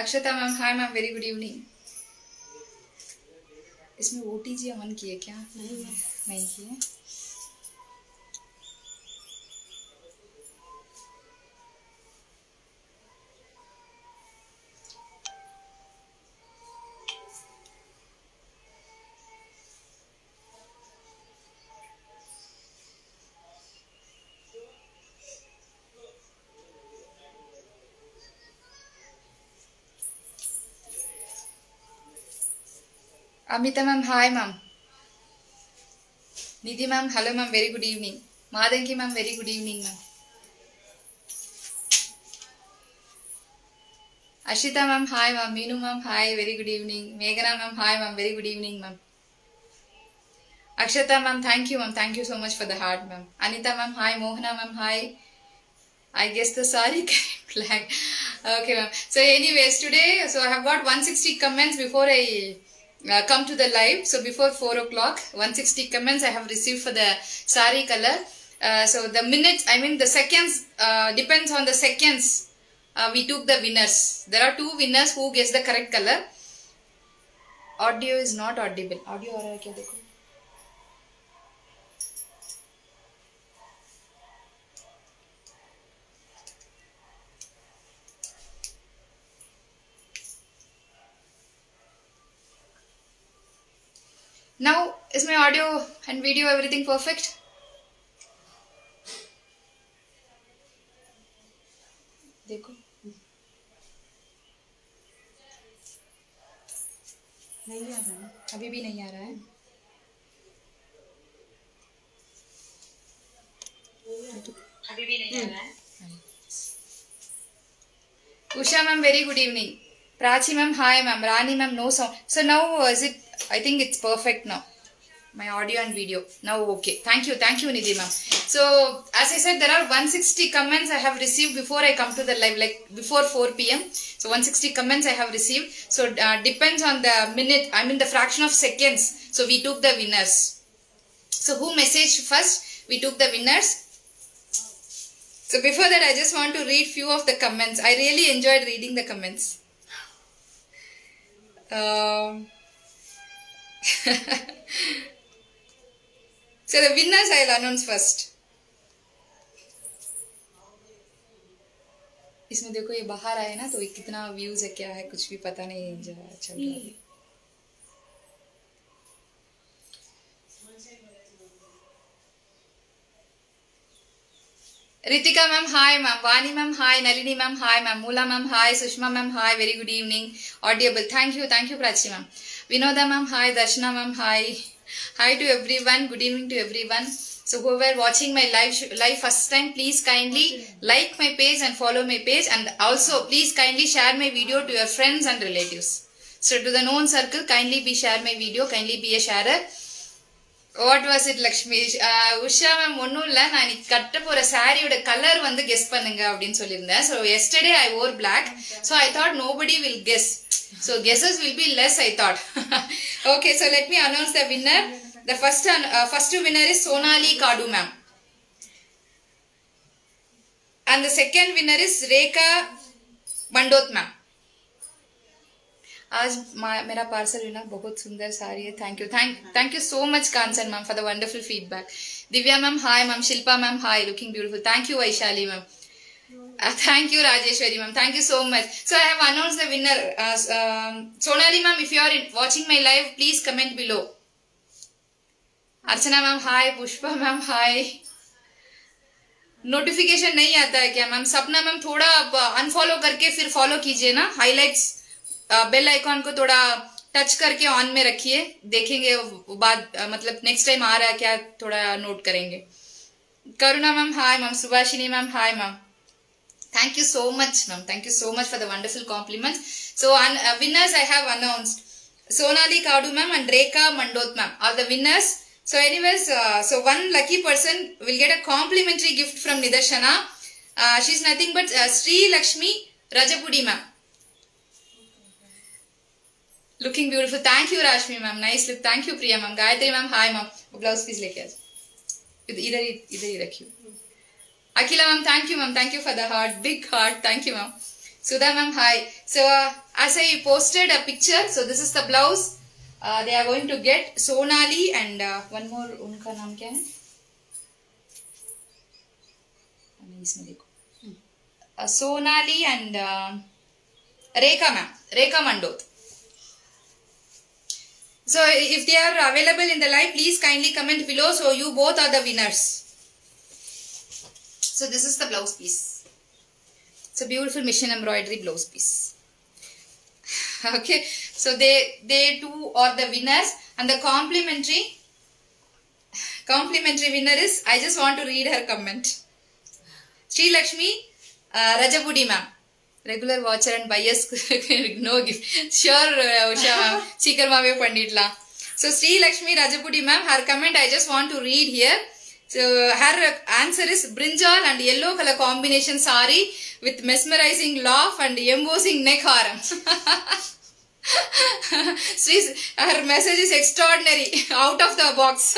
अक्षता ma'am hi ma'am, very good evening. इसमें OTG on किए क्या? नहीं किए। Amita ma'am hi ma'am. Nidhi ma'am hello ma'am, very good evening. मादंकी ma'am very good evening ma'am. Ashita ma'am hi ma'am. Meenu ma'am hi, very good evening. मेघना ma'am hi ma'am, very good evening ma'am. Akshata ma'am, thank you ma'am, thank you so much for the heart ma'am. Anita ma'am, hi. Mohana ma'am, hi. I guess the sorry flag. Okay ma'am. So anyways, today, so I have got 160 comments before I come to the live. So before 4 o'clock, 160 comments I have received for the sari color. So the minutes, I mean the seconds, depends on the seconds. We took the winners. There are two winners who guess the correct color. Audio is not audible. Audio आ रहा है क्या देखो? Now, is my audio and video everything perfect? देखो नहीं आ रहा है, अभी भी नहीं आ रहा है। अभी भी नहीं आ रहा है। Usha ma'am, very good evening. Prachi ma'am, hi ma'am. Rani ma'am, no sound. So now is it? I think it's perfect now. My audio and video now okay. Thank you, Nidhi ma'am. So as I said, there are 160 comments I have received before I come to the live, like before 4 p.m. So 160 comments I have received. So depends on the minute. I mean the fraction of seconds. So we took the winners. So who messaged first? We took the winners. So before that, I just want to read few of the comments. I really enjoyed reading the comments. So the winners I'll announce first. इसमें देखो ये बाहर आए ना तो ये कितना views है, क्या है, कुछ भी पता नहीं चल रहा है। Ritika ma'am, hi ma'am. Vani ma'am, hi. Nalini ma'am, hi ma'am. Moola ma'am, hi. Sushma ma'am, hi. Very good evening. Audible. Thank you, Prachi ma'am. Vinoda ma'am, hi. Darshana ma'am, hi. Hi to everyone. Good evening to everyone. So whoever watching my live first time, please kindly like my page and follow my page, and also please kindly share my video to your friends and relatives. So to the known circle, kindly be share my video. Kindly be a sharer. What was it Lakshmi? Usha ma'am ஒன்றும் இல்லை, நான் இன்னைக்கு கட்ட போகிற சாரியோட colour வந்து guess பண்ணுங்க அப்படின்னு சொல்லியிருந்தேன். So yesterday I or block, so I thought nobody will guess, so guesses will be less I thought. Okay, so let me announce the winner. The first winner is Sonali Kadu ma'am, and the second winner is Rekha Mandot ma'am. आज मेरा parcel ना बहुत सुंदर साड़ी है. Thank you so much Kanchan ma'am for the wonderful feedback. Divya ma'am hi ma'am. Shilpa ma'am hi, looking beautiful. Thank you Vaishali ma'am. Thank you Rajeshwari ma'am. Thank you so much. So I have announced the winner. Sonali ma'am, if you are watching my live, please comment below. Archana ma'am hi. Pushpa ma'am hi. Notification नहीं आता है क्या ma'am? सपना ma'am थोड़ा unfollow करके फिर follow कीजिए ना. हाईलाइट्स बेल आइकॉन को थोड़ा टच करके ऑन में रखिए, देखेंगे बाद मतलब नेक्स्ट टाइम आ रहा है क्या, थोड़ा नोट करेंगे. Karuna ma'am hi ma'am. Subhashini ma'am hi ma'am. Thank you so much ma'am. Thank you so much for the wonderful compliments. So winners I have announced. Sonali Kadu ma'am and Rekha Mandot ma'am are the winners. So anyways, so one lucky person will get a complimentary gift from Nidarshana. She's nothing but Sri Lakshmi Rajapudi ma'am. Looking beautiful. Thank you Rashmi ma'am. Nice look. Thank you Priya ma'am. Gayatri ma'am hi ma'am. Blouse piece लेके आ जाओ, इधर ही रखियो. Akhila ma'am thank you ma'am. Thank you for the heart, big heart. Thank you ma'am. Sudha ma'am, hi. So as I posted a picture, so this is the blouse. They are going to get Sonali and one more. उनका नाम क्या है? इसमें देखो. Sonali and Rekha ma'am, Rekha Mandot. So if they are available in the live, please kindly comment below. So you both are the winners. So this is the blouse piece. It's a beautiful machine embroidery blouse piece. Okay, so they two are the winners, and the complimentary winner is, I just want to read her comment. Sri Lakshmi Rajapudi ma'am. Regular watcher and buyers, no gift. Sure, Usha ma'am. Chikarmave Panditla. So Sri Lakshmi Rajapudi ma'am, her comment I just want to read here. So her answer is brinjal and yellow color combination sari with mesmerizing laugh and embossing neck haram. Her message is extraordinary, out of the box.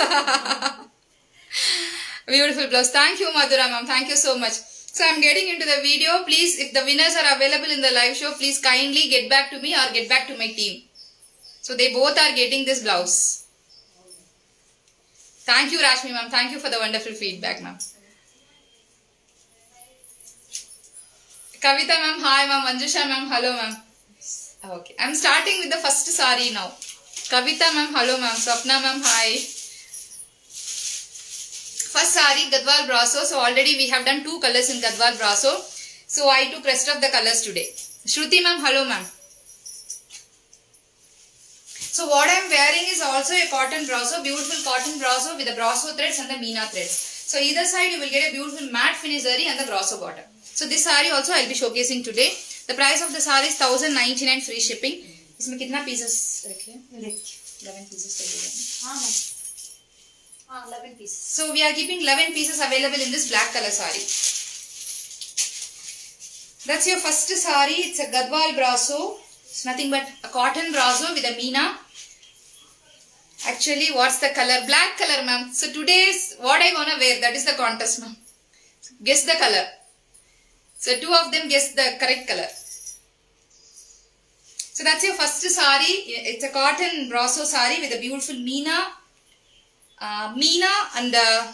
Beautiful blouse. Thank you, Madhura ma'am. Thank you so much. So I'm getting into the video. Please, if the winners are available in the live show, please kindly get back to me or get back to my team. So they both are getting this blouse. Thank you, Rashmi ma'am. Thank you for the wonderful feedback, ma'am. Kavita ma'am, hi ma'am. Manjusha ma'am, hello ma'am. Okay, I'm starting with the first sari now. Kavita ma'am, hello ma'am. Swapna ma'am, hi. First sari, Gadwal Brasso. So already we have done 2 colors in Gadwal Brasso. So I took rest of the colors today. Shruti ma'am, hello ma'am. So what I am wearing is also a cotton brasso, beautiful cotton brasso with the brasso threads and the Meena threads. So either side you will get a beautiful matte finish zari and the brasso bottom. So this sari also I will be showcasing today. The price of the sari is 1099 free shipping. इसमें कितना pieces रखे? 11 pieces लगेगा. हाँ. 11 pieces. So we are keeping 11 pieces available in this black color sari. That's your first sari. It's a Gadwal Brasso. It's nothing but a cotton brasso with a Meena. Actually, what's the color? Black color, ma'am. So today's what I gonna wear? That is the contest, ma'am. Guess the color. So 2 of them guess the correct color. So that's your first sari. It's a cotton brasso sari with a beautiful Meena and the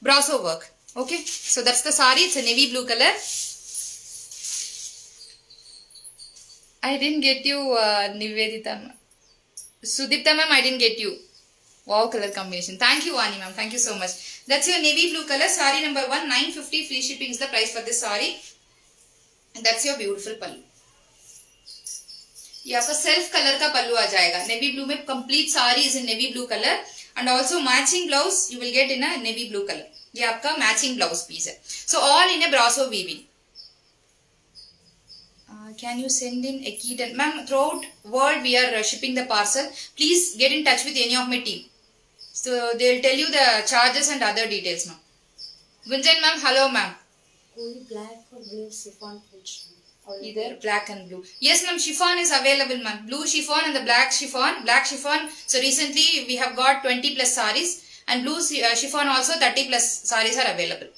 brasso work. Okay, so that's the sari. It's a navy blue color. I didn't get you, Nivedita ma'am. Sudipta ma'am, I didn't get you. Wow, color combination. Thank you, Vani ma'am. Thank you so much. That's your navy blue color. Sari number 1, 950 free shipping is the price for this sari. And that's your beautiful pallu. ये आपका self colour का पल्लू आ जाएगा. Navy blue में complete सारी is in navy blue colour and also matching blouse you will get in a navy blue colour. ये आपका matching blouse piece है. So all in A brasso weaving. Can you send in a key? Ma'am, throughout world we are shipping the parcel. Please get in touch with any of my team. So they will tell you the charges and other details, ma'am. Gunjan ma'am, hello ma'am. कोई black और blue chiffon पूछ. Either black and blue. Yes ma'am, chiffon is available ma'am. Blue chiffon and the black chiffon. Black chiffon. So recently we have got 20 plus saris and blue chiffon also 30 plus saris are available.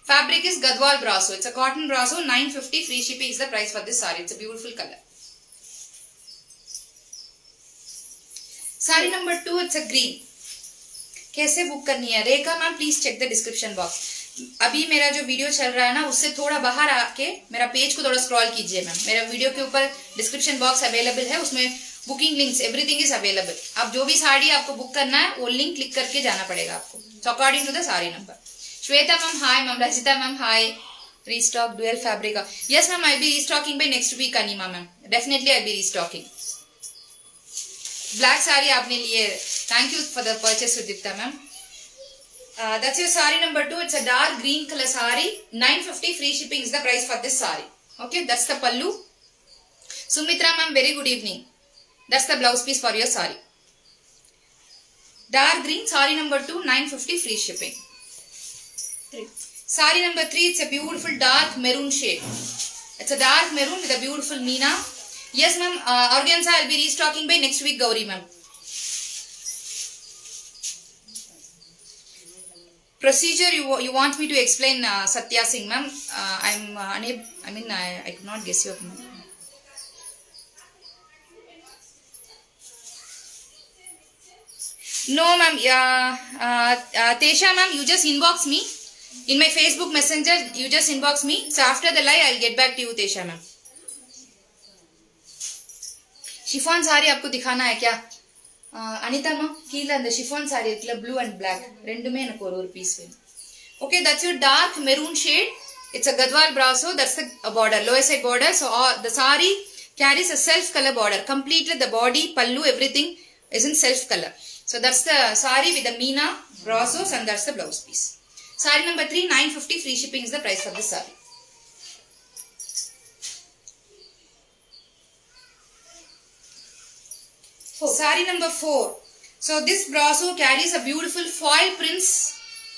Fabric is Gadwal Brasso. It's a cotton brasso. 950 free shipping is the price for this sari. It's a beautiful color. Sari number 2, it's a green. कैसे book करनी है? Rekha ma'am please check the description box. अभी मेरा जो video चल रहा है ना उससे थोड़ा बाहर आके मेरा पेज को थोड़ा स्क्रॉल कीजिए मैम. मेरा वीडियो के ऊपर डिस्क्रिप्शन बॉक्स अवेलेबल है. उसमें booking links everything is available. आप जो भी साड़ी आपको बुक करना है वो लिंक क्लिक करके जाना पड़ेगा आपको. So according to the sari number. Shweta ma'am, hi ma'am. Rajita ma'am, hi. Restock dual fabric. Yes ma'am, I'll be restocking by next week, Anima ma'am. Definitely I'll be restocking. Black sari आपने लिए. Thank you for the purchase, Sudipta ma'am. That's your sari number 2. It's a dark green color sari. 950 free shipping is the price for this sari. Okay, that's the pallu. Sumitra ma'am, very good evening. That's the blouse piece for your sari. Dark green, sari number 2, 950 free shipping. 3. Sari number 3, it's a beautiful dark maroon shade. It's a dark maroon with a beautiful Meena. Yes ma'am, organza I'll be restocking by next week, Gauri ma'am. Procedure you want me to explain, Satya Singh ma'am. I'm unable, I could not guess your No, ma'am. Tesha, ma'am, you just inbox me in my Facebook Messenger. You just inbox me. So after the live, I'll get back to you, Tesha, ma'am. Chiffon saree आपको दिखाना है क्या? Anita, ma'am, கீழ அந்த chiffon saree இருக்குல blue and black ரெண்டுமே எனக்கு ஒரு piece வேணும். Okay, that's your dark maroon shade. It's a Gadwal brasso. That's the border, lower side border. So the saree carries a self color border. Completely the body, pallu, everything is in self color. So that's the saree with the Meena brassos and that's the blouse piece. Saree number 3, 950, free shipping is the price for this saree. Saree number 4. So this brasso carries a beautiful foil prints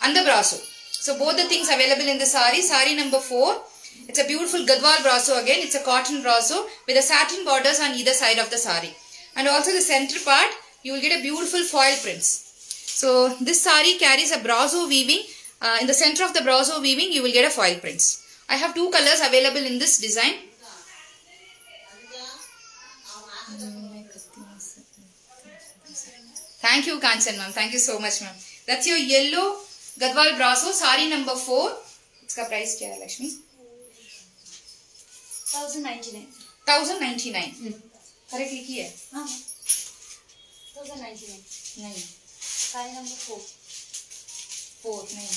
on the brasso. So both the things available in the saree. Saree number 4. It's a beautiful Gadwal brasso again. It's a cotton brasso with a satin borders on either side of the saree. And also the center part, you will get a beautiful foil prints. So this saree carries a brasso weaving. In the center of the brasso weaving, you will get a foil prints. I have 2 colors available in this design. Thank you, Kanchan ma'am. Thank you so much, ma'am. That's your yellow Gadwal brasso, saree number 4. इसका price क्या है, Lakshmi? 1099. 1099. Correct लिखी है? हाँ. 1099. नहीं. Saree number 4. 4 नहीं.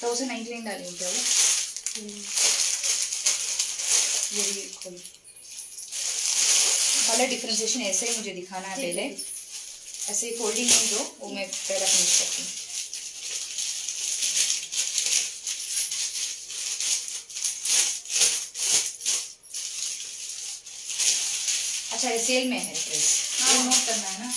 1099 डालेंगे क्या वो? ये खोल. कलर डिफरेंशिएशन ऐसे ही मुझे दिखाना है पहले. ऐसे ही फोल्डिंग नहीं दो, वो मैं पहला फिनिश करती हूँ. अच्छा, ये सेल में है प्राइस. नोट करना है ना.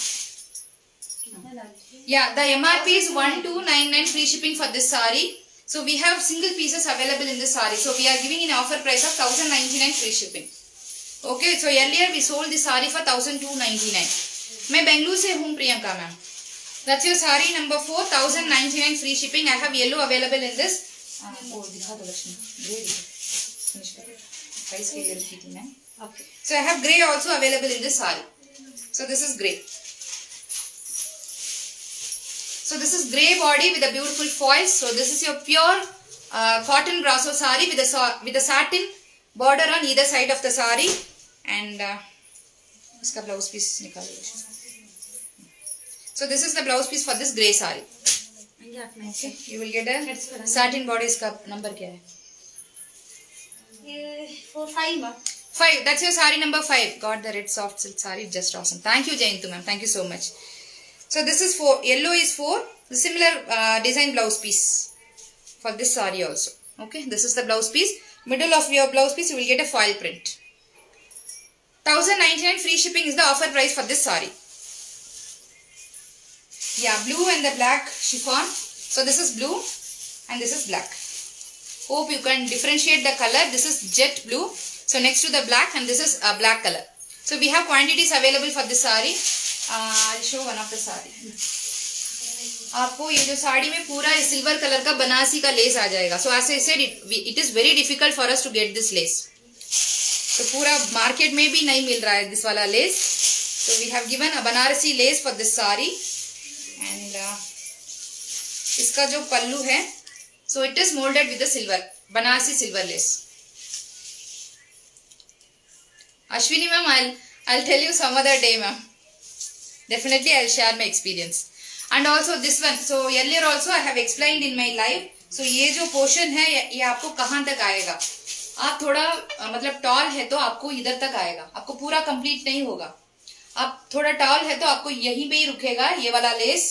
Yeah, the MRP is 1299 free shipping for this saree. So we have single pieces available in this saree. So we are giving an offer price of 1099 free shipping. Okay, so earlier we sold this saree for 1299. मैं बेंगलुरु से हूँ Priyanka ma'am. That's your saree number 4, 1099 free shipping. I have yellow available in this. वो दिखा दो Lakshmi. Grey finish कर. Price के लिए रखी थी मैं. Okay. So I have grey also available in this saree. So this is grey. So this is grey body with a beautiful foils. So this is your pure cotton brasso saree with a satin border on either side of the saree. And इसका blouse piece निकालो. So this is the blouse piece for this grey saree. Okay. You will get a satin body. इसका number क्या है? 5. 5. That's your saree number 5. Got the red soft silk saree. Just awesome. Thank you, Jayantu ma'am. Thank you so much. So this is 4. Yellow is 4. The similar design blouse piece for this saree also. Okay. This is the blouse piece. Middle of your blouse piece, you will get a foil print. 1099 free shipping is the offer price for this saree. Yeah, blue and the black chiffon. So this is blue and this is black. Hope you can differentiate the color. This is jet blue. So next to the black, and this is a black color. So we have quantities available for this saree. I'll show one of the saree. आपको ये जो साड़ी में पूरा silver colour का बनारसी का less आ जाएगा. So as I said, it is very difficult for us to get this lace. तो पूरा मार्केट में भी नहीं मिल रहा है this वाला less. So we have given a Banarasi lace for this saree. And इसका जो पल्लू है, so it is molded with the silver, Banarasi silver lace. Ashwini ma'am, I'll tell you some other day ma'am. Definitely I'll share my experience. And also this one, so earlier also I have explained in my live. So ये जो portion है ये आपको कहाँ तक आएगा. आप थोड़ा मतलब टॉल है तो आपको इधर तक आएगा, आपको पूरा कंप्लीट नहीं होगा. आप थोड़ा टॉल है तो आपको यहीं पे ही रुकेगा ये वाला less.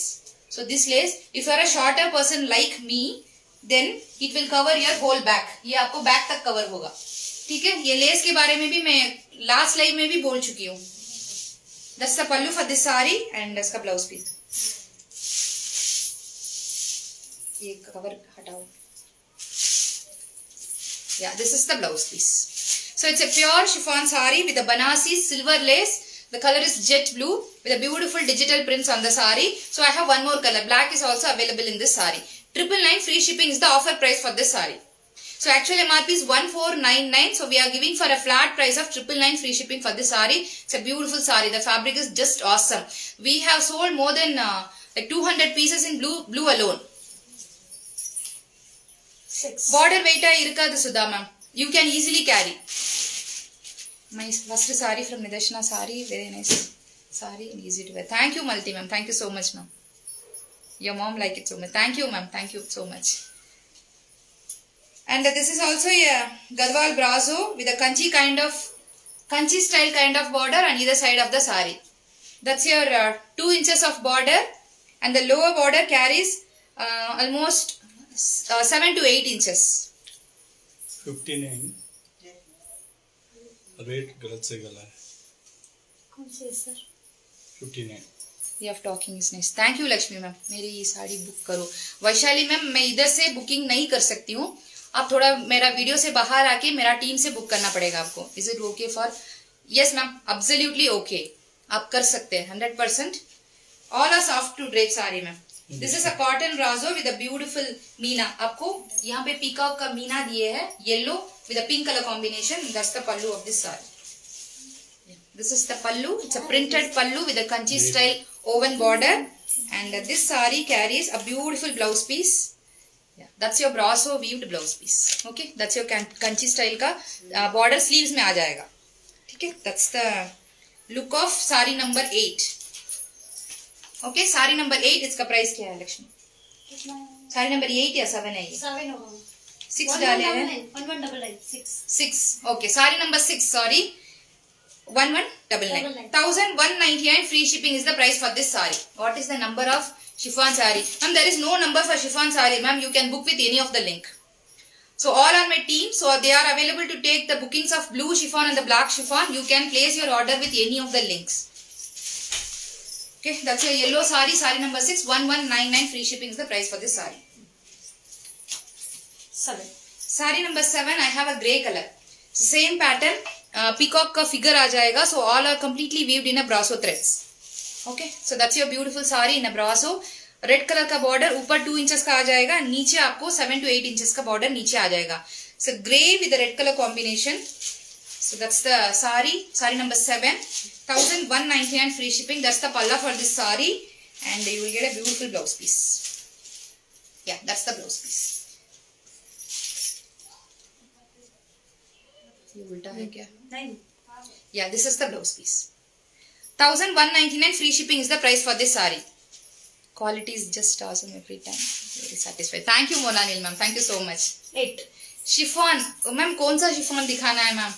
So this lace, if you are a shorter person like me, then it will cover your whole back. ये आपको बैक तक कवर होगा. ठीक है. ये लेस के बारे में भी मैं लास्ट लाइव में भी बोल चुकी हूँ. That's the pallu for this saree and इसका ब्लाउज पीस. ये कवर हटाओ. Yeah, this is the blouse piece. So it's a pure chiffon saree with a Banarsi silver lace. The color is jet blue with a beautiful digital prints on the saree. So I have one more color. Black is also available in this saree. 999 free shipping is the offer price for this saree. So actual MRP is 1499. So we are giving for a flat price of 999 free shipping for this saree. It's a beautiful saree. The fabric is just awesome. We have sold more than like 200 pieces in blue alone. 6. Border weight irukadu Sudha ma'am. You can easily carry. My first saree from Nidashna saree. Very nice saree and easy to wear. Thank you Malti ma'am. Thank you so much ma'am. Your mom like it so much. Thank you ma'am. Thank you so much. And this is also a Garhwal brasso with a kanchi style kind of border on either side of the saree. That's your 2 inches of border, and the lower border carries almost 7 to 8 inches. 59 rate गलत से गला है कौन से है sir? 59 Way of talking is nice. Thank you Lakshmi ma'am. मेरी ये sari book करो. वैशाली मैम, मैं इधर से बुकिंग नहीं कर सकती हूँ. आप थोड़ा मेरा वीडियो से बाहर आके मेरा टीम से बुक करना पड़ेगा आपको. Is it okay for? Yes ma'am, absolutely okay. आप कर सकते हैं 100%. All are soft to drape sari ma'am. This is a cotton brasso with a beautiful meena. आपको यहाँ पे पीकॉक का मीना दिए है, yellow with a pink colour combination. That's the pallu of this sari. This is the pallu. It's a printed pallu with a kanchi style oven border, and this saree carries a beautiful blouse piece. Yeah, that's your brasso weaved blouse piece. Okay, that's your kanchi style का border sleeves में आ जाएगा. ठीक है, that's the look of saree number 8. Okay, saree number 8. इसका price क्या है लक्ष्मी? कितना है? saree number 8 या 7 है ये? 7 होगा. 6 डाले हैं. 1199 6. 6. Okay, saree number 6. Sorry. 1199. 1199 free shipping is the price for this saree. What is the number of chiffon saree? Ma'am, there is no number for chiffon saree. Ma'am, you can book with any of the link. So all are my team. So they are available to take the bookings of blue chiffon and the black chiffon. You can place your order with any of the links. Okay, that's your yellow saree. Saree number 6. 1199 free shipping is the price for this saree. 7. Saree number 7. I have a grey color. So same pattern. Peacock का figure आ जाएगा. So all are completely weaved in a brasso threads. Okay, so that's your beautiful sari in a brasso. Red colour का border ऊपर 2 inches का आ जाएगा, नीचे आपको 7 to 8 inches का बॉर्डर नीचे आ जाएगा. So grey with red colour combination. So that's the sari number 7. 1199 free shipping. That's the palla for this sari, and you will get a beautiful blouse piece. Yeah, that's the blouse piece. ये उल्टा है क्या? नहीं. Yeah, this is the blouse piece. 1199 free shipping is the price for this saree. Quality is just awesome every time. Very satisfied. Thank you Monanil ma'am. Thank you so much. 8. Chiffon. Ma'am, कौन सा chiffon दिखाना है ma'am?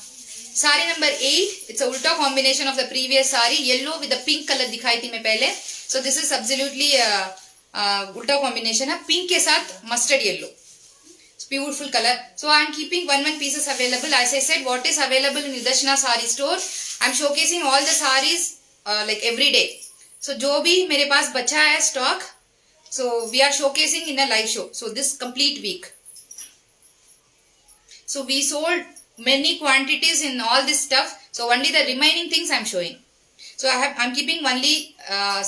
Saree number 8. It's a ulta combination of the previous saree. Yellow with the pink color दिखाई थी मैं पहले. So this is absolutely ulta combination है. Pink के साथ mustard yellow. It's beautiful color. So I am keeping 1 pieces available. As I said, what is available in Nidashna saree store, I am showcasing all the sarees like every day. So जो भी मेरे पास बचा है stock, so we are showcasing in a live show. So this complete week. So we sold many quantities in all this stuff. So only the remaining things I am showing. So I'm keeping only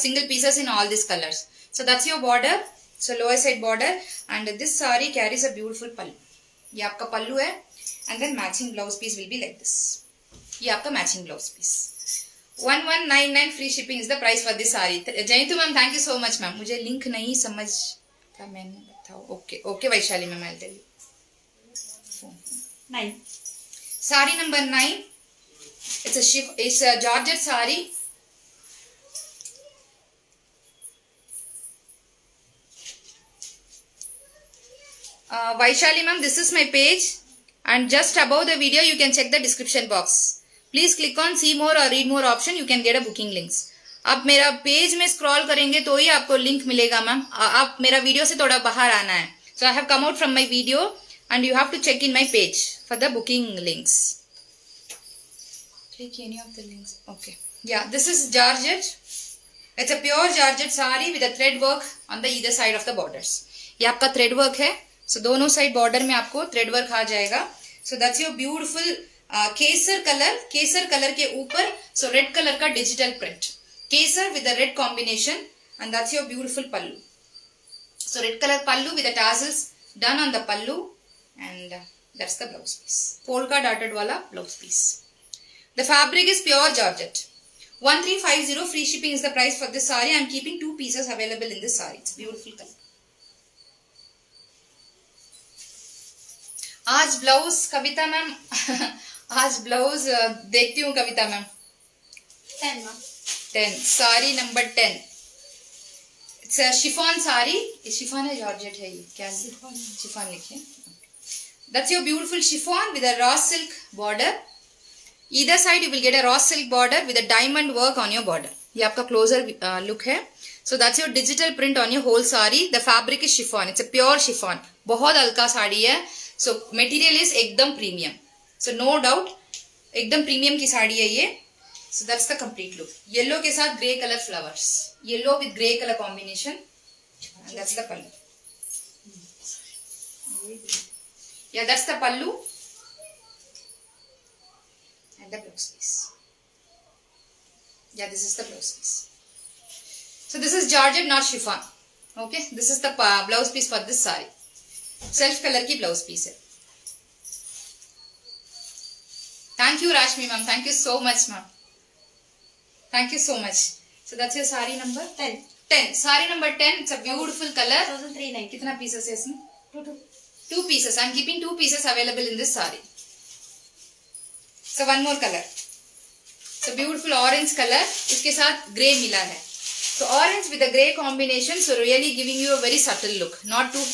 single pieces in all these colors. So that's your border. So lower side border, and this saree carries a beautiful pallu. ये आपका पल्लू है, and then matching blouse piece will be like this. ये आपका matching blouse piece. 1199 free shipping is the price for this saree. Jayantu ma'am, thank you so much ma'am. मुझे link नहीं समझ था, मैंने बताओ. Okay Vaishali ma'am, I'll tell you. 9. Saree number 9. It's a Georgette saree. Vaishali ma'am, this is my page, and just above the video you can check the description box. Please click on see more or read more option. You can get a booking links. आप मेरा page में scroll करेंगे तो ही आपको link मिलेगा ma'am. आप मेरा video से थोड़ा बाहर आना है. So I have come out from my video and you have to check in my page for the booking links. Click any of the links. Okay. Yeah, this is Georgette. It's a pure Georgette saree with a thread work on the either side of the borders. ये आपका thread work है. So दोनों side border में आपको thread work आ जाएगा. So that's your beautiful Kesar colour के ऊपर so red colour का digital print. Kesar with the red combination, and that's your beautiful pallu. So red color pallu with the tassels done on the pallu, and That's the blouse piece. Polka dotted wala blouse piece. The fabric is pure georgette. 1350 free shipping is the price for this saree. I am keeping 2 pieces available in this saree. It's beautiful color. आज blouse Kavita ma'am आज blouse देखती हूँ Kavita ma'am. 10 ma'am. 10 sari number 10. It's a chiffon sari. Chiffon है georgette है ये क्या? Chiffon लिखिए. That's your beautiful chiffon with a raw silk border. Either side you will get a raw silk border with a diamond work on your border. ये आपका closer look है. So that's your digital print on your whole saree. The fabric is chiffon. It's a pure chiffon. बहुत हल्का साड़ी है. So material is एकदम premium. So no doubt एकदम premium की साड़ी है ये. So that's the complete look. Yellow के साथ grey color flowers. Yellow with grey color combination. And that's the pallu. Yeah, that's the pallu. And the blouse piece. Yeah, this is the blouse piece. So this is georgette, not chiffon. Okay, this is the blouse piece for this saree. Self color की blouse piece है. Thank you Rashmi ma'am. Thank you so much ma'am. Thank you so much. So that's your saree number 10. 10. Saree number 10. It's a beautiful color. 1390. कितना pieces है इसमें? 2. 2 pieces. I'm keeping 2 pieces available in this saree. So one more color. So beautiful orange color. इसके साथ grey मिला है. So orange with the grey combination. So really giving you a very subtle look. Not too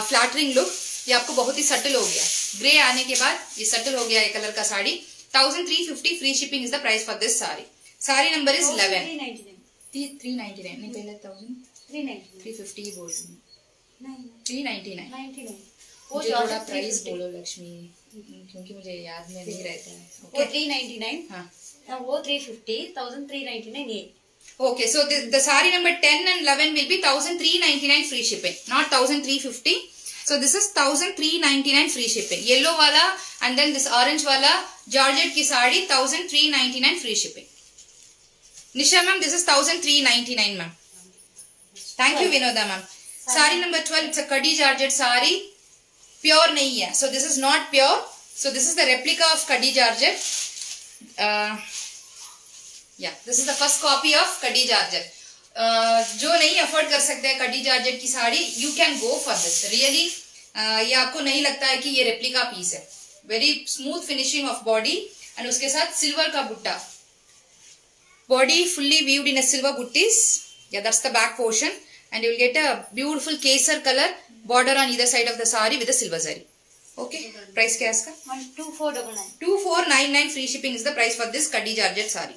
flattering look. ये आपको बहुत ही subtle हो गया. Grey आने के बाद ये subtle हो गया ये color का sari. 1350 free shipping is the price for this saree. Saree number is 11. 399. 399 नहीं पहले 1000 399. 350 ही बोल रही हूँ. 99. 399. 99. मुझे थोड़ा प्राइस बोलो लक्ष्मी क्योंकि मुझे याद में नहीं रहता है. वो 399. हाँ. वो 350. 1399 ये. Okay, so the saree number 10 and 11 will be 1399 free shipping, not 1350. So this is 1399 free shipping. Yellow wala and then this orange wala georgette की sari 1399 free shipping. Nisha ma'am, this is 1399 ma'am. Thank you Vinoda ma'am. Saree number 12, it's a Kadi georgette saree. Pure नहीं है. So this is not pure. So this is the replica of Kadi georgette. Yeah, this is the first copy of Kadi georgette. जो नहीं afford कर सकते हैं khadi georgette की sari, you can go for this. Really ये आपको नहीं लगता है कि ये रेप्लिका पीस है. Very smooth finishing of body and उसके साथ सिल्वर का butta. Body fully weaved in a silver बुट्टीज. Yeah that's the back portion and you will get a beautiful kesar colour border on either side of the sari with a silver zari. Okay, price क्या है इसका? 2499. 2499 free shipping is the price for this khadi georgette sari.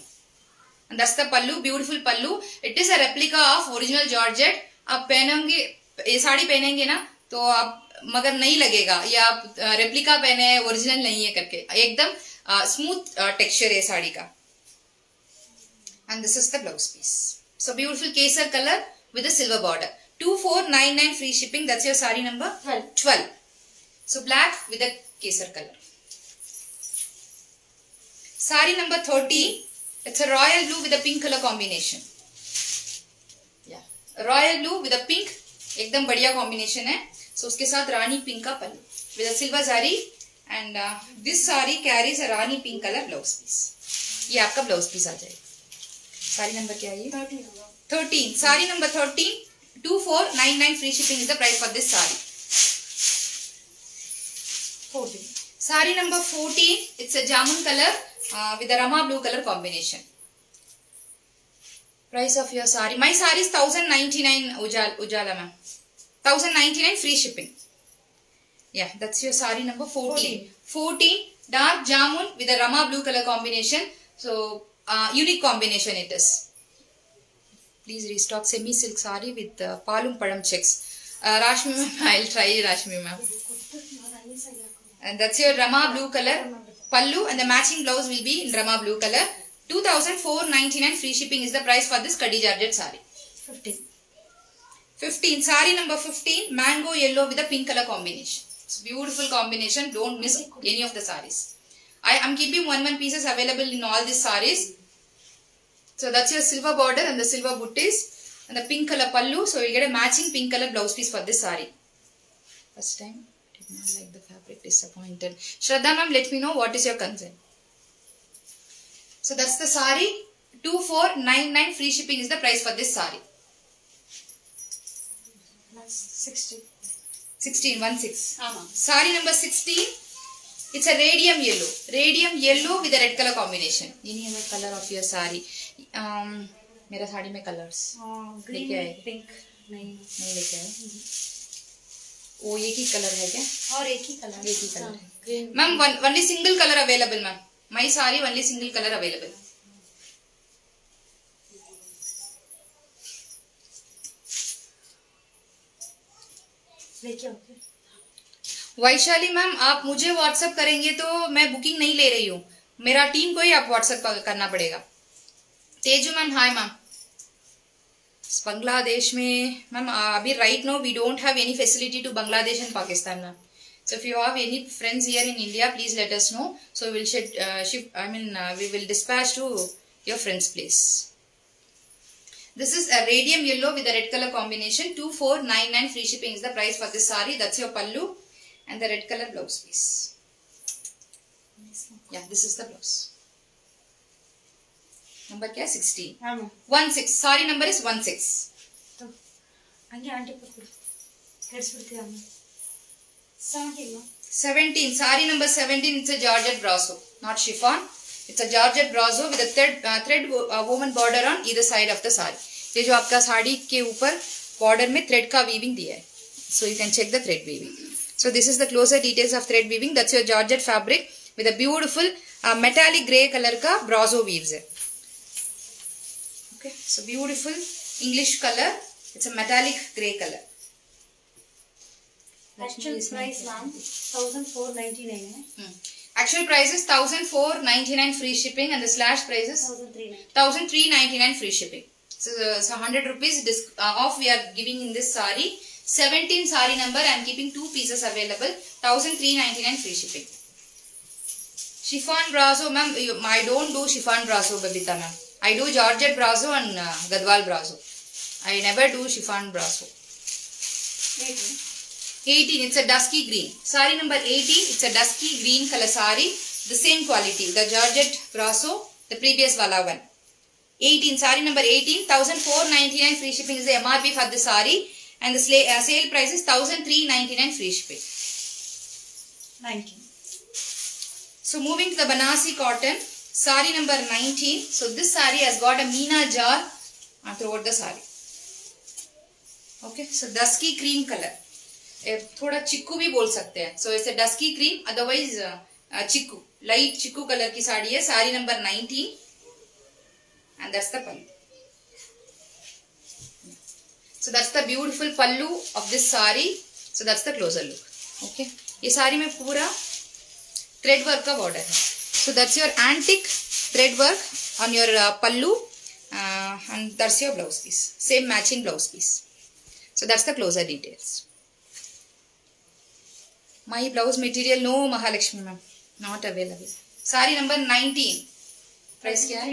And that's the pallu, beautiful pallu. It is a replica of original georgette. आप पहनेंगे ये साड़ी पहनेंगे ना तो आप मगर नहीं लगेगा ये आप रेप्लिका पहने हैं ओरिजिनल नहीं है करके. एकदम स्मूथ टेक्सचर है साड़ी का. And this is the blouse piece. So beautiful kesar color with a silver border. 2499 free shipping. That's your saree number 12. So black with a kesar color. Saree number 13. It's a royal blue with a pink color combination. Yeah, royal blue with a pink, एकदम बढ़िया combination है. So उसके साथ रानी pink का पल्लू with a silver zari and this saree carries a Rani pink color blouse piece. ये आपका blouse piece आ जाएगा. Sari number क्या है ये? 13. Sari number 13. 2499 free shipping is the price for this saree. 14. Saree number 14. It's a jamun color. With the Rama blue color combination. Price of your saree. My saree is 1099 Ujala ma'am. 1099 free shipping. Yeah, that's your saree number 14. 14 dark jamun with the Rama blue color combination. So unique combination it is. Please restock semi silk saree with palum padam checks. Rashmi ma'am, I'll try Rashmi ma'am. And that's your Rama blue color. Pallu and the matching blouse will be in Rama blue color. 2499 free shipping is the price for this Kadi georgette saree. 15. Saree number 15. Mango yellow with a pink color combination. It's beautiful combination. Don't miss any of the sarees. I am keeping 1 pieces available in all these sarees. So that's your silver border and the silver butties and the pink color pallu. So you'll get a matching pink color blouse piece for this saree. First time. Did not like the fabric, disappointed. Shraddha ma'am, let me know what is your concern. So that's the sari. 2499 free shipping is the price for this sari. Plus 60. 16. ஆமா. Sari number 16. It's a radium yellow. Radium yellow with a red color combination. Any other color of your sari? मेरा साड़ी में colours green लेके आए? Pink नहीं नहीं लेके आए. वो एक ही कलर है क्या? और एक ही कलर है. Green Ma'am, only single color available, ma'am. My sari only single color available. लेके आओ. वैशाली मैम, आप मुझे व्हाट्सअप करेंगे तो मैं बुकिंग नहीं ले रही हूँ. मेरा टीम को ही आप व्हाट्सअप करना पड़ेगा. Teju ma'am, hi ma'am. Bangladesh में मैम अभी right now we don't have any facility to Bangladesh and Pakistan ma'am. So if you have any friends here in India, please let us know. So we will we will dispatch to your friend's place. This is a radium yellow with a red color combination. 2499 free shipping is the price for this sari. That's your pallu and the red color blouse piece. Yeah, this is the blouse. Number क्या 16. ஆமா. 16. Sari number is 16. तो அங்கே aunty போடு. Gets கொடுத்தியாமா. 17. 17. Sari number 17. It's a Georgette brasso, not chiffon. It's a Georgette brasso with a thread woven border on either side of the sari. ये जो आपका साड़ी के ऊपर border में thread का weaving दिया है. So you can check the thread weaving. So this is the closer details of thread weaving. That's your Georgette fabric with a beautiful metallic grey color का brasso weaves है. Okay, so beautiful English color. It's a metallic grey color. Actual price ma'am 1499 है. Actual price is 1499 free shipping and the slash price is 1399 free shipping. So 100 rupees off we are giving in this sari. 17 sari number I am keeping 2 pieces available. 1399 free shipping. Chiffon brasso ma'am, I don't do chiffon brasso Babita ma'am. I do Georgette brasso and Gadwal brasso. I never do chiffon brasso. 18, it's a dusky green. Sari number 18, it's a dusky green color sari. The same quality, the Georgette brasso, the previous wala one. 18, sari number 18, 1499 free shipping is the MRP for the sari. And the sale price is 1399 free shipping. 19. So moving to the Banasi cotton, sari number 19. So this sari has got a Meena jar throughout the sari. Okay, so dusky cream color. थोड़ा चिक्कू भी बोल सकते हैं. So it's a dusky cream, otherwise chikoo, light chikoo colour की साड़ी है. Sari number 19 and that's the pallu. So that's the beautiful pallu of this sari. So that's the closer look. Okay, ये साड़ी में पूरा thread work का border है. So that's your antique thread work on your pallu and that's your blouse piece. Same matching blouse piece. So that's the closer details. My blouse material, no Mahalakshmi ma'am, not available. Sari number 19. Price क्या है?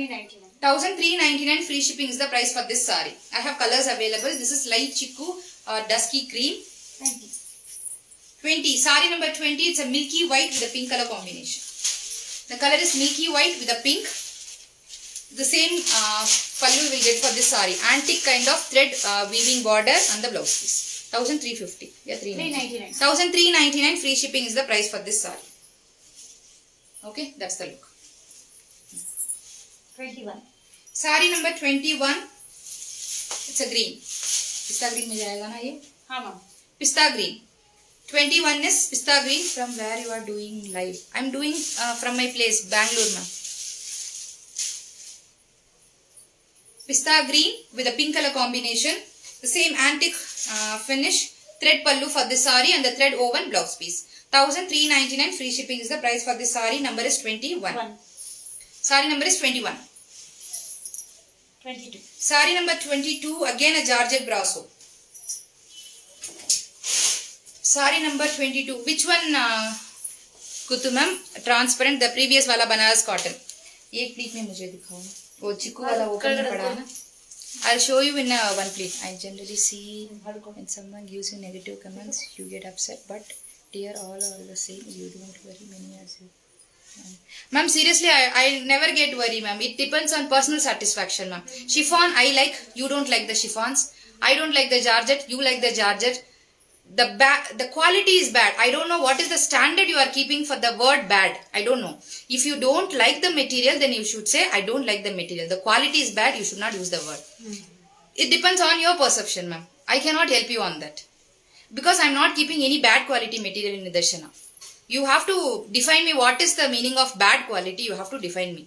1399 free shipping is the price for this sari. I have colors available. This is light chiku or dusky cream. 20. Sari number 20. It's a milky white with a pink color combination. The color is milky white with a pink. The same pallu you will get for this sari. Antique kind of thread weaving border on the blouse piece. 1350. Yeah, 399. 1399 free shipping is the price for this sari. Okay, that's the look. 21. Sari number 21. It's a green. Pista green में जाएगा ना ये? हाँ ma'am. Pista green. 21 is pista green. From where you are doing live? I'm doing from my place, Bangalore ma'am. Pista green with a pink color combination. The same antique finish thread pallu for this sari and the thread woven blouse piece. 1399 free shipping is the price for this sari. Number is 21. Sari number is 21. 22. Sari number 22, again a Georgette brasso. Sari number 22. Which one, Kutu ma'am? Transparent, the previous wala Banaras cotton. ये एक pleat में मुझे दिखाओ. वो चिकू वाला open में पड़ा है ना. I'll show you in one pleat. I generally see when someone gives you negative comments, you get upset. But Dear, all are the same. You don't worry, many as you. Ma'am, seriously, I never get worry, ma'am. It depends on personal satisfaction, ma'am. Chiffon, I like. You don't like the chiffons. I don't like the georgette. You like the georgette. The quality is bad. I don't know what is the standard you are keeping for the word bad. I don't know. If you don't like the material, then you should say, I don't like the material. The quality is bad. You should not use the word. It depends on your perception, ma'am. I cannot help you on that. Because I am not keeping any bad quality material in Nidarshana. You have to define me what is the meaning of bad quality. You have to define me.